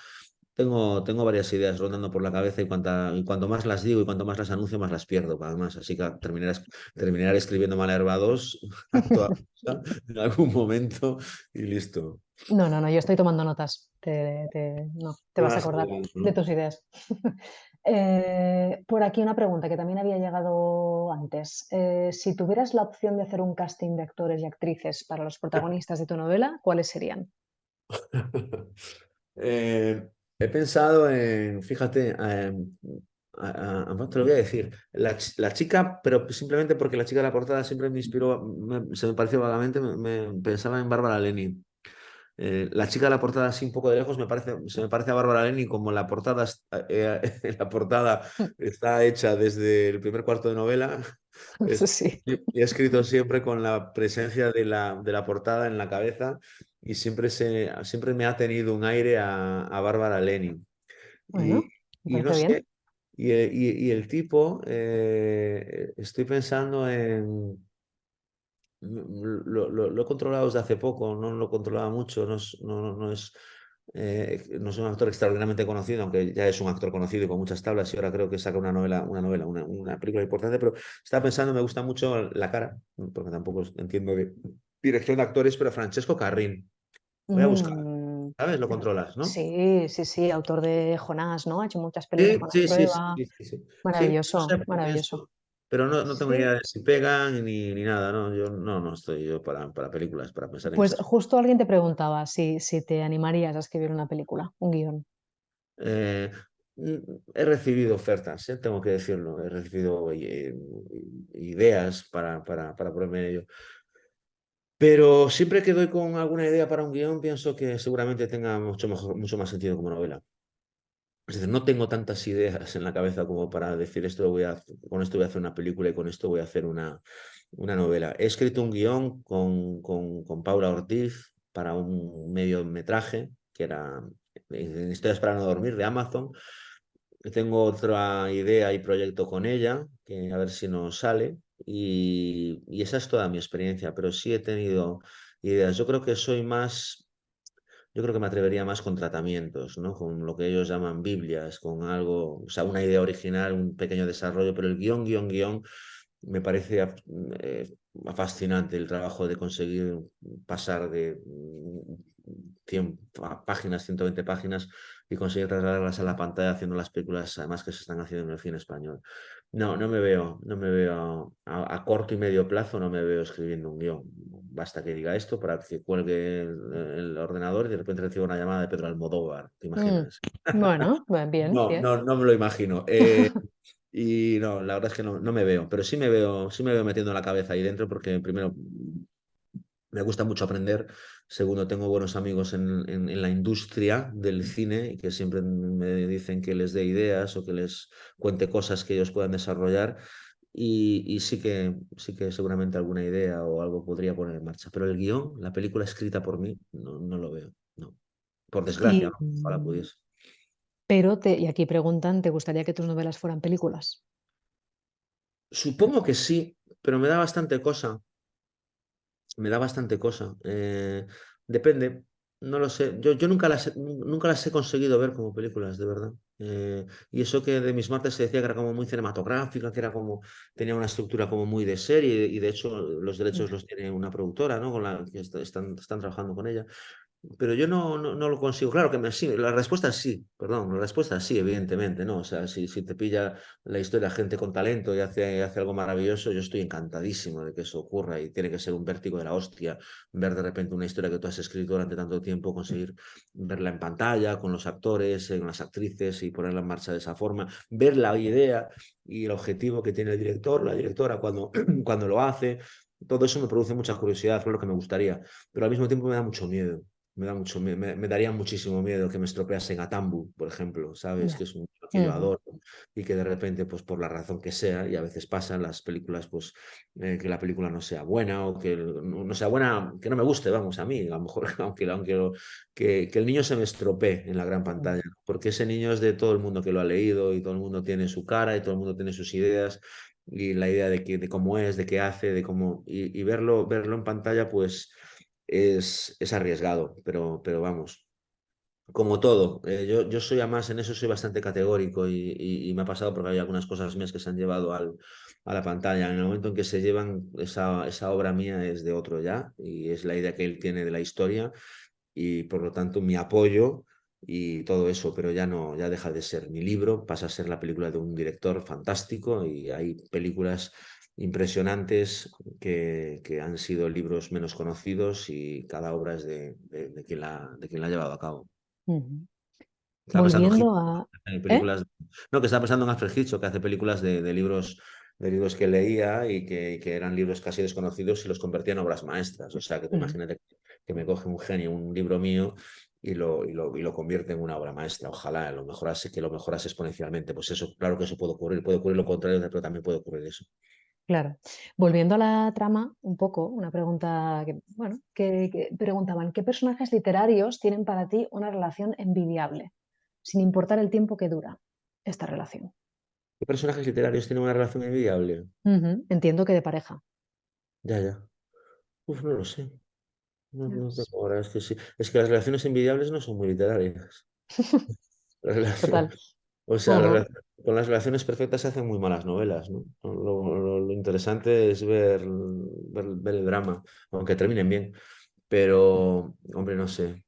Tengo varias ideas rondando por la cabeza y cuanto más las digo y cuanto más las anuncio, más las pierdo, además. Así que terminaré escribiendo Malherba 2 a toda prisa en algún momento y listo. No, no, no, yo estoy tomando notas. No, te vas a Más acordar adelante, de ¿no? tus ideas. Por aquí una pregunta que también había llegado antes. Si tuvieras la opción de hacer un casting de actores y actrices para los protagonistas de tu novela, ¿cuáles serían? He pensado fíjate, te lo voy a decir, la chica, pero simplemente porque la chica de la portada siempre me inspiró, se me pareció vagamente, pensaba en Bárbara Lenin. La chica de la portada, así un poco de lejos, se me parece a Bárbara Leni, como la portada está hecha desde el primer cuarto de novela. Eso Es- sí. y he escrito siempre con la presencia de la portada en la cabeza y siempre me ha tenido un aire a Bárbara Leni. Y, Bueno, me y no parece bien. sé, y el tipo, estoy pensando en... Lo he controlado desde hace poco, no lo controlaba mucho, no es un actor extraordinariamente conocido, aunque ya es un actor conocido y con muchas tablas y ahora creo que saca una película importante, pero estaba pensando, me gusta mucho la cara, porque tampoco entiendo de dirección de actores, pero Francesco Carrin, voy a buscar, Mm, ¿sabes? Lo controlas, ¿no? sí, sí, sí, autor de Jonás, ¿no? Ha hecho muchas pelis, Sí, Jonás sí, sí, sí, Prueba. sí, sí, sí. Sí, no sé, Maravilloso, porque maravilloso. pero no tengo ni idea Sí. de si pegan ni nada, ¿no? Yo no estoy yo para películas, para pensar en Pues esas. justo alguien te preguntaba si te animarías a escribir una película, un guión. Eh, He recibido ofertas, tengo que decirlo, he recibido ideas para ponerme en ello. Pero siempre que doy con alguna idea para un guión, pienso que seguramente tenga mucho más sentido como novela. Es decir, no tengo tantas ideas en la cabeza como para decir con esto voy a hacer una película y con esto voy a hacer una novela. He escrito un guión con Paula Ortiz para un mediometraje que era Historias para no dormir de Amazon. Tengo otra idea y proyecto con ella, que a ver si nos sale. Y esa es toda mi experiencia, pero sí he tenido ideas. Yo creo que me atrevería más con tratamientos, ¿no? Con lo que ellos llaman Biblias, con algo, o sea, una idea original, un pequeño desarrollo, pero el guión, me parece fascinante el trabajo de conseguir pasar de 100 páginas, 120 páginas y conseguir trasladarlas a la pantalla haciendo las películas, además que se están haciendo en el cine español. No me veo a corto y medio plazo, no me veo escribiendo un guión. Basta que diga esto para que cuelgue el ordenador y de repente reciba una llamada de Pedro Almodóvar, ¿te Mm, imaginas? bueno, bien, bien. No me lo imagino. Y no, la verdad es que no me veo, pero sí me veo metiendo la cabeza ahí dentro porque primero me gusta mucho aprender, segundo tengo buenos amigos en la industria del cine y que siempre me dicen que les dé ideas o que les cuente cosas que ellos puedan desarrollar y sí que seguramente alguna idea o algo podría poner en marcha, pero el guión, la película escrita por mí, no lo veo, no. Por desgracia, Y, ¿no? Ojalá pudiese. y aquí preguntan, ¿te gustaría que tus novelas fueran películas? Supongo que sí, pero me da bastante cosa. Me da bastante cosa. Depende, no lo sé. Yo nunca las he conseguido ver como películas, de verdad. Y eso que de Mis Martes se decía que era como muy cinematográfica, que era como, tenía una estructura como muy de serie, y de hecho los derechos Ya. los tiene una productora, ¿no? Con la que están trabajando con ella. Pero yo no lo consigo. Claro que sí, la respuesta es sí, perdón, la respuesta es sí, evidentemente, ¿no? O sea, si te pilla la historia gente con talento y hace algo maravilloso, yo estoy encantadísimo de que eso ocurra y tiene que ser un vértigo de la hostia ver de repente una historia que tú has escrito durante tanto tiempo, conseguir verla en pantalla con los actores, con las actrices y ponerla en marcha de esa forma, ver la idea y el objetivo que tiene el director, la directora cuando lo hace. Todo eso me produce mucha curiosidad, es lo que me gustaría, pero al mismo tiempo me da mucho miedo. Me daría muchísimo miedo que me estropeasen a Tambu, por ejemplo, ¿sabes? Que Ya. es un libro que yo Ujú. adoro y que de repente, pues por la razón que sea, y a veces pasan las películas, pues que la película no sea buena o que no sea buena, que no me guste, vamos, a mí, a lo mejor, que el niño se me estropee en la gran Mm. pantalla, ¿no? Porque ese niño es de todo el mundo que lo ha leído y todo el mundo tiene su cara y todo el mundo tiene sus ideas y la idea de cómo es, de qué hace, de cómo, y verlo en pantalla, pues es arriesgado, pero vamos, como todo, yo soy además en eso soy bastante categórico y me ha pasado porque hay algunas cosas mías que se han llevado a la pantalla. En el momento en que se llevan, esa obra mía es de otro ya y es la idea que él tiene de la historia y por lo tanto mi apoyo y todo eso, pero ya no, ya deja de ser mi libro, pasa a ser la película de un director fantástico y hay películas impresionantes que han sido libros menos conocidos y cada obra es de quien la ha llevado a cabo. Ujú. Estaba pensando en Volviendo Hitchcock, a... en ¿Eh? películas, no, que estaba pensando en Alfred Hitchcock, que hace películas de libros que leía y que eran libros casi desconocidos y los convertía en obras maestras. O sea, que tú Ujú. imagínate que me coge un genio, un libro mío, y lo convierte en una obra maestra. Ojalá que lo mejorase exponencialmente. Pues eso, claro que eso puede ocurrir lo contrario, pero también puede ocurrir eso. Claro. Volviendo a la trama, un poco, una pregunta que, bueno, que preguntaban, ¿qué personajes literarios tienen para ti una relación envidiable, sin importar el tiempo que dura esta relación? ¿Qué personajes literarios tienen una relación envidiable? Ujú, entiendo que de pareja. Ya, ya. Uf, no lo sé. No, Ya, no tengo, ahora es que sí. Es que las relaciones envidiables no son muy literarias. La relación- total. o sea, Ujú. con las relaciones perfectas se hacen muy malas novelas, ¿no? Lo interesante es ver el drama, aunque terminen bien. Pero, hombre, no sé.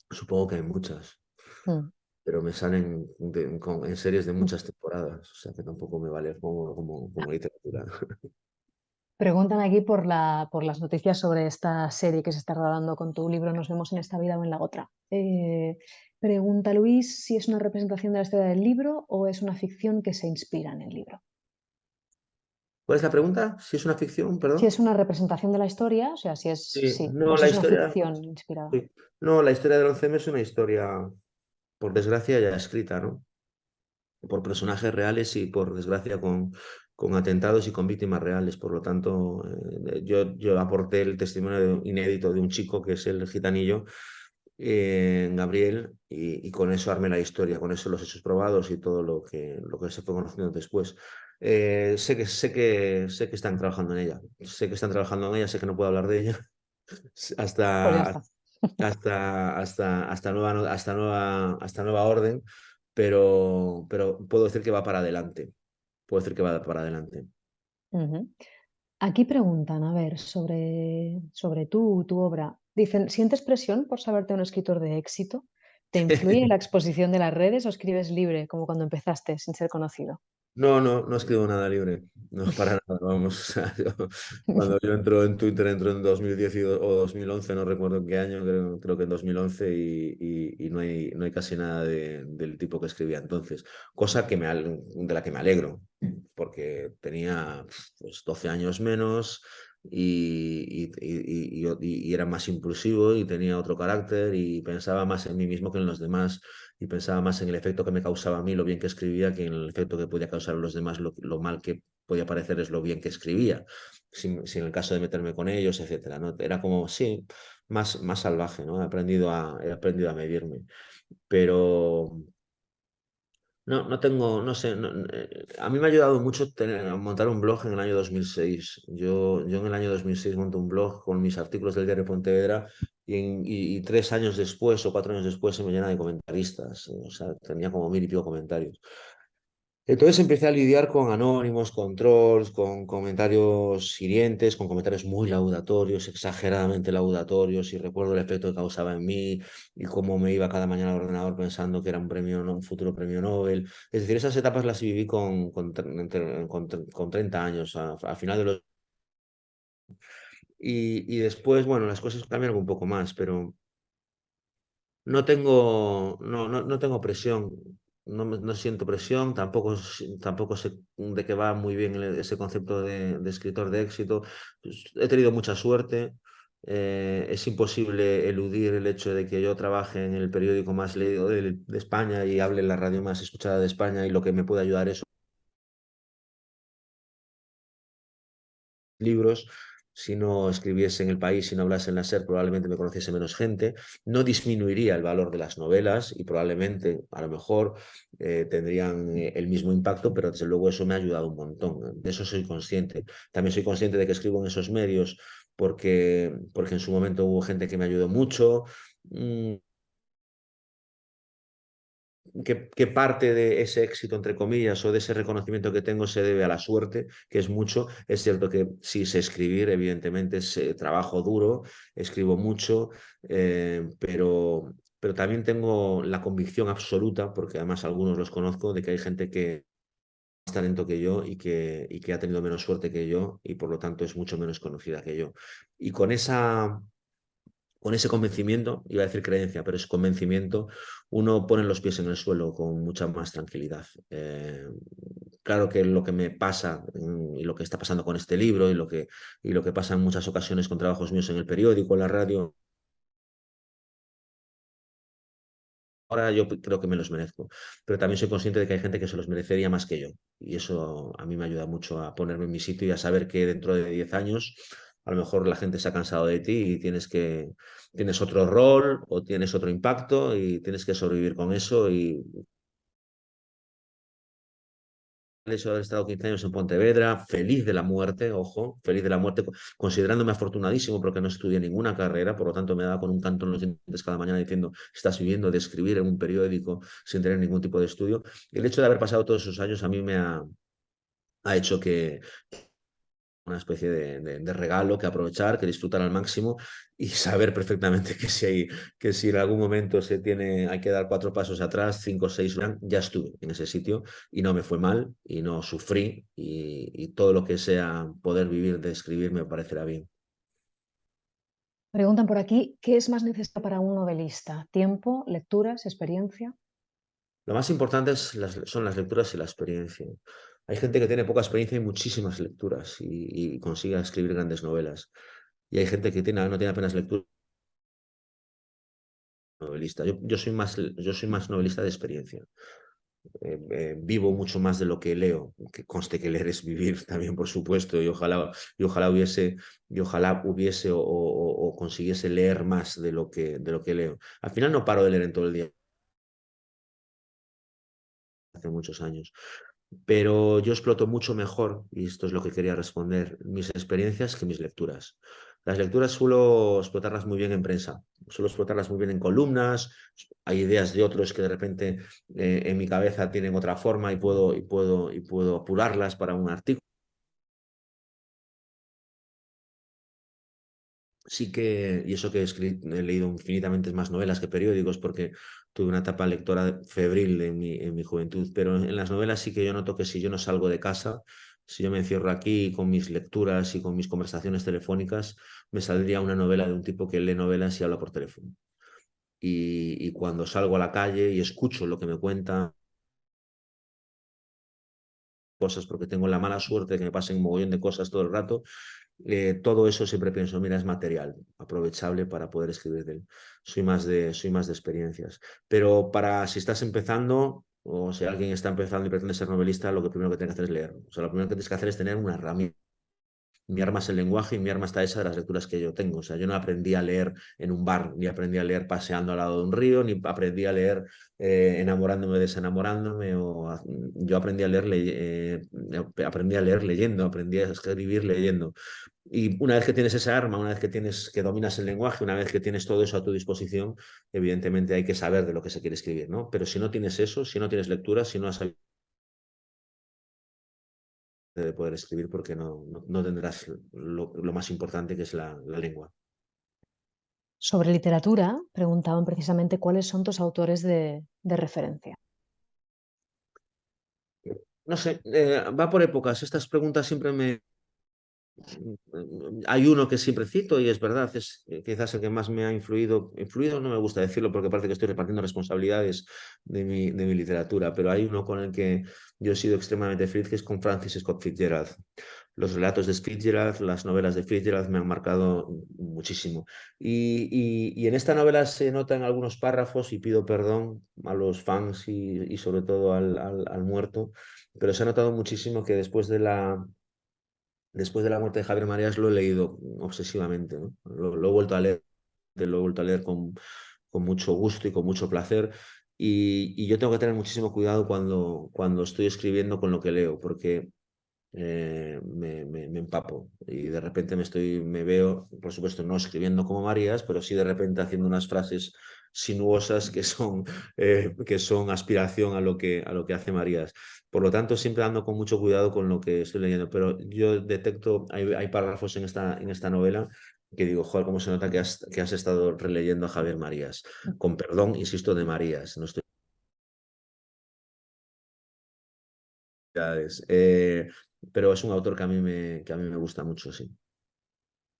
Supongo que hay muchas, Mm. pero me salen en series de muchas temporadas, o sea que tampoco me vale como literatura. Preguntan aquí por las noticias sobre esta serie que se está rodando con tu libro Nos vemos en esta vida o en la otra. Pregunta Luis si es una representación de la historia del libro o es una ficción que se inspira en el libro. ¿Cuál es la pregunta? ¿Si es una ficción, Si perdón? es una representación de la historia, o sea, si es, Sí, sí, o no, si la es una historia, ficción inspirada. sí. No, la historia del 11M es una historia, por desgracia, ya escrita, ¿no? Por personajes reales y, por desgracia, con atentados y con víctimas reales. Por lo tanto, yo aporté el testimonio inédito de un chico que es el gitanillo, Gabriel, y con eso armé la historia, con eso los hechos probados y todo lo que se fue conociendo después. Sé que están trabajando en ella, sé que no puedo hablar de ella Pues ya hasta, está. hasta nueva orden, pero puedo decir que va para adelante. Puedo decir que va para adelante. Ujú. Aquí preguntan, a ver, sobre tu obra. Dicen, ¿sientes presión por saberte un escritor de éxito? ¿Te influye la exposición de las redes o escribes libre, como cuando empezaste, sin ser conocido? No, no, no escribo nada libre, no para nada, vamos. O sea, cuando yo entro en Twitter, entro en 2010 o 2011, no recuerdo en qué año, creo que en 2011, y no hay casi nada del tipo que escribía entonces, cosa de la que me alegro, porque tenía pues, 12 años menos y era más impulsivo y tenía otro carácter y pensaba más en mí mismo que en los demás, y pensaba más en el efecto que me causaba a mí lo bien que escribía que en el efecto que podía causar a los demás lo mal que podía parecer es lo bien que escribía, sin el caso de meterme con ellos, etcétera, ¿no? Era como, sí, más salvaje, ¿no? He aprendido a medirme, pero no tengo, no sé, a mí me ha ayudado mucho a montar un blog en el año 2006. Yo en el año 2006 monté un blog con mis artículos del diario Pontevedra, y 3 años después o 4 años después se me llena de comentaristas. O sea, tenía como 1000 y pico comentarios. Entonces empecé a lidiar con anónimos, con trolls, con comentarios hirientes, con comentarios muy laudatorios, exageradamente laudatorios, y recuerdo el efecto que causaba en mí y cómo me iba cada mañana al ordenador pensando que era un premio, un futuro premio Nobel. Es decir, esas etapas las viví con 30 años, al final de los... Y después, bueno, las cosas cambiaron un poco más, pero no tengo presión, no siento presión, tampoco sé de qué va muy bien ese concepto de escritor de éxito. Pues, he tenido mucha suerte. Es imposible eludir el hecho de que yo trabaje en el periódico más leído de España y hable en la radio más escuchada de España, y lo que me puede ayudar es libros. Si no escribiese en El País, si no hablase en la SER, probablemente me conociese menos gente. No disminuiría el valor de las novelas y probablemente, a lo mejor, tendrían el mismo impacto, pero desde luego eso me ha ayudado un montón. De eso soy consciente. También soy consciente de que escribo en esos medios porque en su momento hubo gente que me ayudó mucho. Mm, que parte de ese éxito, entre comillas, o de ese reconocimiento que tengo se debe a la suerte, que es mucho. Es cierto que sí sé escribir, evidentemente trabajo duro, escribo mucho, pero también tengo la convicción absoluta, porque además algunos los conozco, de que hay gente que más talento que yo y que ha tenido menos suerte que yo, y por lo tanto es mucho menos conocida que yo. Y con ese convencimiento, iba a decir creencia, pero es convencimiento, uno pone los pies en el suelo con mucha más tranquilidad. Claro que lo que me pasa y lo que está pasando con este libro y lo que pasa en muchas ocasiones con trabajos míos en el periódico, en la radio, ahora yo creo que me los merezco, pero también soy consciente de que hay gente que se los merecería más que yo. Y eso a mí me ayuda mucho a ponerme en mi sitio y a saber que dentro de 10 años a lo mejor la gente se ha cansado de ti y tienes otro rol o tienes otro impacto y tienes que sobrevivir con eso. Y el hecho de haber estado 15 años en Pontevedra, feliz de la muerte, ojo, feliz de la muerte, considerándome afortunadísimo porque no estudié ninguna carrera, por lo tanto me daba con un canto en los dientes cada mañana diciendo, estás viviendo de escribir en un periódico sin tener ningún tipo de estudio. Y el hecho de haber pasado todos esos años a mí ha hecho que una especie de regalo que aprovechar, que disfrutar al máximo y saber perfectamente que si en algún momento hay que dar 4 pasos atrás, 5, 6, ya estuve en ese sitio y no me fue mal y no sufrí y todo lo que sea poder vivir de escribir me parecerá bien. Preguntan por aquí, ¿qué es más necesario para un novelista? ¿Tiempo, lecturas, experiencia? Lo más importante son las lecturas y la experiencia. Hay gente que tiene poca experiencia y muchísimas lecturas y consigue escribir grandes novelas. Y hay gente que no tiene apenas lectura novelista. Yo soy más novelista de experiencia. Vivo mucho más de lo que leo, que conste que leer es vivir también, por supuesto, y ojalá hubiese o consiguiese leer más de lo que leo. Al final no paro de leer en todo el día, hace muchos años, pero yo exploto mucho mejor, y esto es lo que quería responder, mis experiencias que mis lecturas. Las lecturas suelo explotarlas muy bien en prensa, suelo explotarlas muy bien en columnas, hay ideas de otros que de repente en mi cabeza tienen otra forma y puedo apurarlas para un artículo. Sí que, y eso que he leído infinitamente más novelas que periódicos porque tuve una etapa lectora febril en mi juventud, pero en las novelas sí que yo noto que si yo no salgo de casa, si yo me encierro aquí con mis lecturas y con mis conversaciones telefónicas, me saldría una novela de un tipo que lee novelas y habla por teléfono. Y cuando salgo a la calle y escucho lo que me cuentan, cosas porque tengo la mala suerte de que me pasen un mogollón de cosas todo el rato, todo eso siempre pienso, mira, es material, aprovechable para poder escribir de él. Soy más de experiencias. Pero si estás empezando o si alguien está empezando y pretende ser novelista, lo que primero que tienes que hacer es leer. O sea, lo primero que tienes que hacer es tener una herramienta. Mi arma es el lenguaje y mi arma está esa de las lecturas que yo tengo. O sea, yo no aprendí a leer en un bar, ni aprendí a leer paseando al lado de un río, ni aprendí a leer enamorándome, desenamorándome. Yo aprendí a leer leyendo, aprendí a escribir leyendo. Y una vez que tienes esa arma, una vez que dominas el lenguaje, una vez que tienes todo eso a tu disposición, evidentemente hay que saber de lo que se quiere escribir, ¿no? Pero si no tienes eso, si no tienes lectura, si no has de poder escribir, porque no tendrás lo más importante que es la lengua. Sobre literatura, preguntaban precisamente cuáles son tus autores de referencia. No sé, va por épocas. Estas preguntas siempre hay uno que siempre cito y es verdad, es quizás el que más me ha influido. Influido no me gusta decirlo porque parece que estoy repartiendo responsabilidades de mi literatura, pero hay uno con el que yo he sido extremadamente feliz, que es con Francis Scott Fitzgerald. Los relatos de Fitzgerald, las novelas de Fitzgerald me han marcado muchísimo. Y en esta novela se notan algunos párrafos, y pido perdón a los fans y sobre todo al muerto, pero se ha notado muchísimo que después de la muerte de Javier Marías lo he leído obsesivamente, ¿no? Lo he vuelto a leer, lo he vuelto a leer con mucho gusto y con mucho placer. Y yo tengo que tener muchísimo cuidado cuando estoy escribiendo con lo que leo, porque me empapo y de repente me veo, por supuesto, no escribiendo como Marías, pero sí de repente haciendo unas frases sinuosas que son aspiración a lo que hace Marías. Por lo tanto, siempre ando con mucho cuidado con lo que estoy leyendo, pero yo detecto, hay párrafos en esta novela que digo, joder, cómo se nota que has estado releyendo a Javier Marías. Con perdón, insisto, de Marías, no estoy. Eh, pero es un autor que a mí me gusta mucho, sí.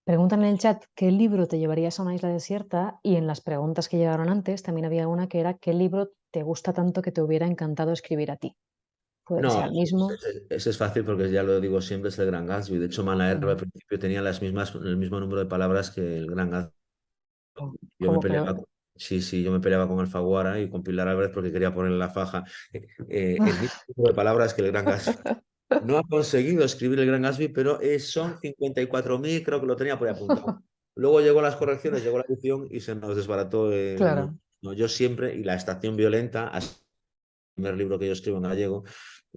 Preguntan en el chat qué libro te llevarías a una isla desierta y en las preguntas que llegaron antes también había una que era qué libro te gusta tanto que te hubiera encantado escribir a ti. Puede que No, sea el mismo. ese es fácil porque ya lo digo siempre, es el Gran Gatsby. De hecho, Malherbe al Mm, principio tenía el mismo número de palabras que el Gran Gatsby. Yo me ¿Cómo? peleaba, Pero... sí, sí, yo me peleaba con Alfaguara y con Pilar Álvarez porque quería ponerle la faja el mismo número de palabras que el Gran Gatsby. No ha conseguido escribir el Gran Gatsby, pero son 54.000, creo que lo tenía por ahí apuntado. Luego llegó las correcciones, llegó la edición y se nos desbarató. No, Claro. no, yo siempre, y La Estación Violenta, primer libro que yo escribo en gallego,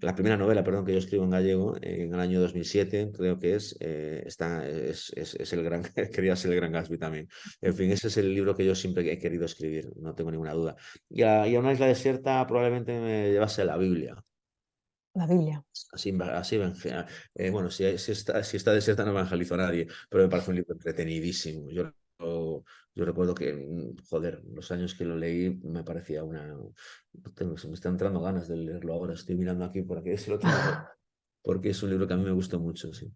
la primera novela, perdón, que yo escribo en gallego en el año 2007, creo que es el gran, quería ser el Gran Gatsby también. En fin, ese es el libro que yo siempre he querido escribir, no tengo ninguna duda. Y a una isla desierta probablemente me llevase la Biblia. La Biblia. Así bueno, si está desierta no evangelizo a nadie, pero me parece un libro entretenidísimo. Yo recuerdo que, joder, los años que lo leí me parecía se me están entrando ganas de leerlo ahora. Estoy mirando aquí por aquí, si lo tengo porque es un libro que a mí me gusta mucho, sí.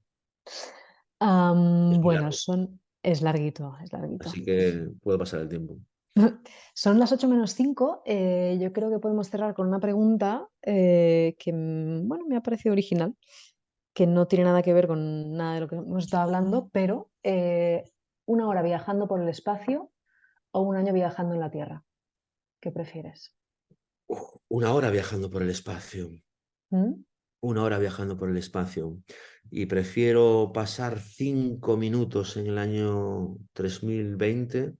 Es muy Bueno, largo, es larguito, es larguito. así que puedo pasar el tiempo. Son las 8 menos 5. Yo creo que podemos cerrar con una pregunta que, bueno, me ha parecido original, que no tiene nada que ver con nada de lo que hemos estado hablando, pero una hora viajando por el espacio o un año viajando en la Tierra. ¿Qué prefieres? Una hora viajando por el espacio. ¿Mm? Una hora viajando por el espacio y prefiero pasar 5 minutos en el año 3020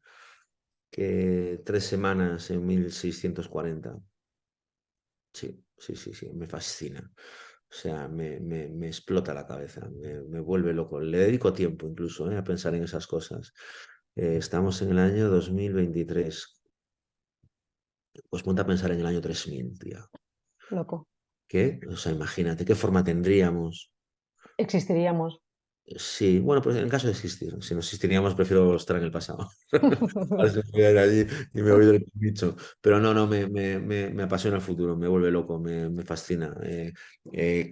que 3 semanas en 1640. Sí, sí, sí, sí, me fascina. O sea, me explota la cabeza, me vuelve loco. Le dedico tiempo incluso, a pensar en esas cosas. Estamos en el año 2023. Pues ponte a pensar en el año 3000, tía. Loco. ¿Qué? O sea, imagínate qué forma tendríamos. Existiríamos. Sí, bueno, pues en caso de existir, si no existiríamos, prefiero estar en el pasado. Ahora se voy a ir allí y me voy del bicho. Pero no, no, me apasiona el futuro, me vuelve loco, me fascina.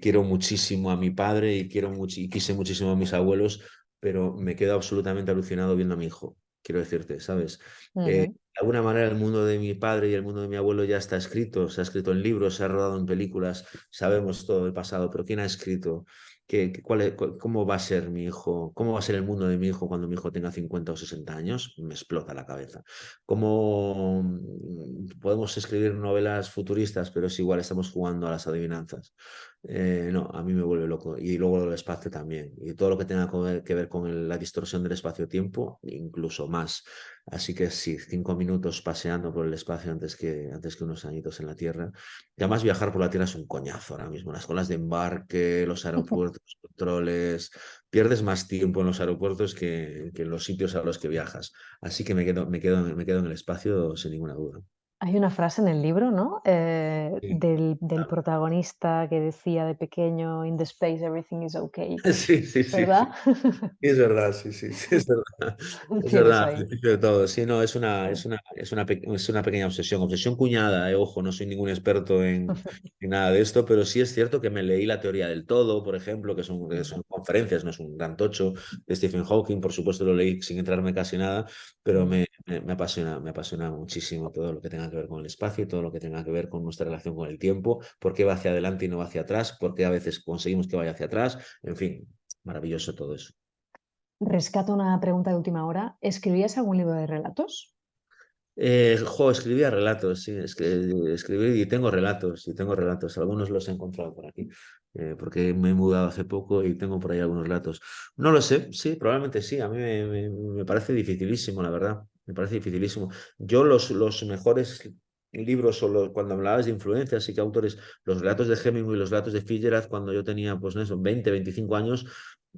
Quiero muchísimo a mi padre y y quise muchísimo a mis abuelos, pero me quedo absolutamente alucinado viendo a mi hijo, quiero decirte, ¿sabes? Ujú. De alguna manera el mundo de mi padre y el mundo de mi abuelo ya está escrito, se ha escrito en libros, se ha rodado en películas, sabemos todo el pasado, pero ¿quién ha escrito? ¿Cómo va a ser mi hijo? ¿Cómo va a ser el mundo de mi hijo cuando mi hijo tenga 50 o 60 años? Me explota la cabeza. ¿Cómo podemos escribir novelas futuristas, pero es igual, estamos jugando a las adivinanzas? No, a mí me vuelve loco. Y luego el espacio también. Y todo lo que tenga que ver con la distorsión del espacio-tiempo, incluso más. Así que sí, 5 minutos paseando por el espacio antes que unos añitos en la Tierra. Y además viajar por la Tierra es un coñazo ahora mismo. Las colas de embarque, los aeropuertos, los controles. Pierdes más tiempo en los aeropuertos que en los sitios a los que viajas. Así que me quedo en el espacio sin ninguna duda. Hay una frase en el libro, ¿no? Sí. Del protagonista que decía de pequeño, In the space everything is okay, Sí, sí, sí, ¿verdad? sí. Es verdad, sí, sí, sí, es verdad. Es Tienes verdad, al ahí. principio de todo. Sí, no, Sí. es una pequeña obsesión. Obsesión cuñada, ojo, no soy ningún experto en nada de esto, pero sí es cierto que me leí la teoría del todo, por ejemplo, que son conferencias, no es un gran tocho, de Stephen Hawking, por supuesto lo leí sin entrarme casi nada, pero Mm. me apasiona muchísimo todo lo que tenga que ver con el espacio, todo lo que tenga que ver con nuestra relación con el tiempo, por qué va hacia adelante y no va hacia atrás, por qué a veces conseguimos que vaya hacia atrás, en fin, maravilloso todo eso. Rescato una pregunta de última hora. ¿Escribías algún libro de relatos? Escribía relatos, sí, escribí y tengo relatos, algunos los he encontrado por aquí, porque me he mudado hace poco y tengo por ahí algunos relatos. No lo sé, sí, probablemente sí, a mí me parece dificilísimo, la verdad, me parece dificilísimo. Yo los mejores libros, cuando hablabas de influencias y que autores, los relatos de Hemingway y los relatos de Fitzgerald, cuando yo tenía, pues, no sé, 20, 25 años,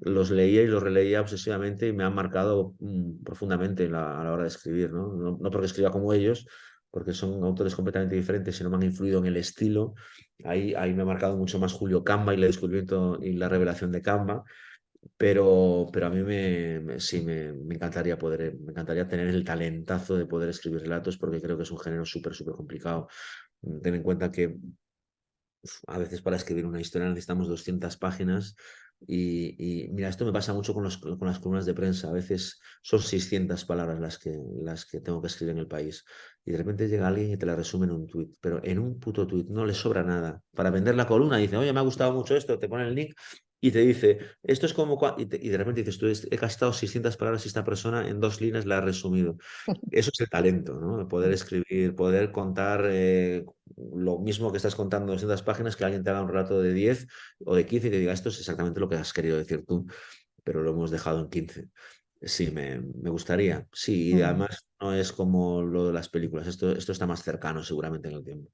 los leía y los releía obsesivamente y me han marcado profundamente a la hora de escribir, ¿no? No, no porque escriba como ellos, porque son autores completamente diferentes, sino me han influido en el estilo. Ahí me ha marcado mucho más Julio Camba y el descubrimiento y la revelación de Camba, pero a mí sí, me encantaría tener el talentazo de poder escribir relatos porque creo que es un género súper, súper complicado. Ten en cuenta que a veces para escribir una historia necesitamos 200 páginas Y mira, esto me pasa mucho con las columnas de prensa. A veces son 600 palabras las que tengo que escribir en El País. Y de repente llega alguien y te la resume en un tuit. Pero en un puto tuit no le sobra nada. Para vender la columna dice, oye, me ha gustado mucho esto, te pone el link y te dice, esto es como... y de repente dices, tú he gastado 600 palabras y esta persona en 2 líneas la ha resumido. Eso es el talento, ¿no? Poder escribir, poder contar lo mismo que estás contando en 200 páginas, que alguien te haga un relato de 10 o de 15 y te diga, esto es exactamente lo que has querido decir tú, pero lo hemos dejado en 15. Sí, me gustaría. Sí, y Mm. además no es como lo de las películas, esto está más cercano seguramente en el tiempo.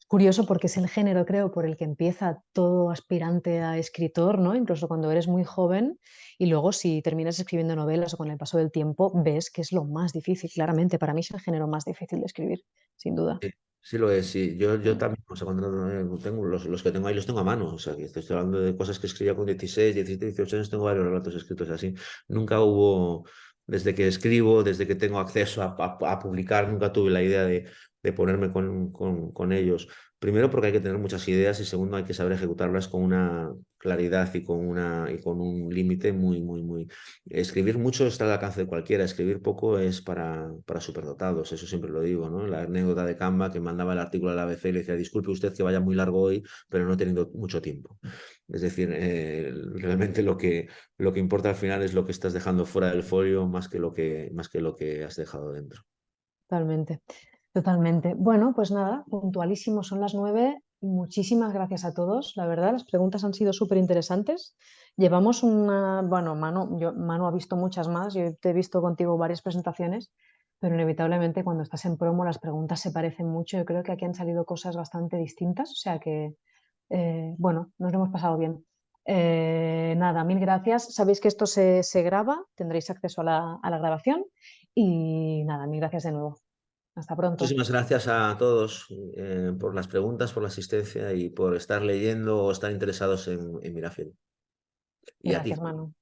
Curioso porque es el género, creo, por el que empieza todo aspirante a escritor, ¿no? Incluso cuando eres muy joven y luego si terminas escribiendo novelas o con el paso del tiempo, ves que es lo más difícil, claramente. Para mí es el género más difícil de escribir, sin duda. Sí, sí lo es, sí. Yo Mm. también, o sea, cuando tengo los que tengo ahí los tengo a mano. O sea, que estoy hablando de cosas que escribía con 16, 17, 18 años, tengo varios relatos escritos así. Nunca hubo, desde que escribo, desde que tengo acceso a publicar, nunca tuve la idea de ponerme con ellos. Primero porque hay que tener muchas ideas y segundo hay que saber ejecutarlas con una claridad y con un límite muy. Escribir mucho está al alcance de cualquiera, escribir poco es para superdotados, eso siempre lo digo, ¿no? La anécdota de Canva que mandaba el artículo a la ABC y le decía, disculpe usted que vaya muy largo hoy, pero no he tenido mucho tiempo. Es decir, realmente lo que importa al final es lo que estás dejando fuera del folio más que lo que has dejado dentro. Totalmente, totalmente. Bueno, pues nada, puntualísimo, son las 9. Muchísimas gracias a todos. La verdad, las preguntas han sido súper interesantes. Llevamos una, bueno, Manu ha visto muchas más, yo te he visto contigo varias presentaciones, pero inevitablemente cuando estás en promo las preguntas se parecen mucho. Yo creo que aquí han salido cosas bastante distintas, o sea que, bueno, nos lo hemos pasado bien. Nada, mil gracias. Sabéis que esto se graba, tendréis acceso a la grabación y nada, mil gracias de nuevo. Hasta pronto. Muchísimas gracias a todos por las preguntas, por la asistencia y por estar leyendo o estar interesados en Mirafil. Y a ti, Gracias, Manu.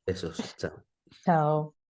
besos, chao. Chao.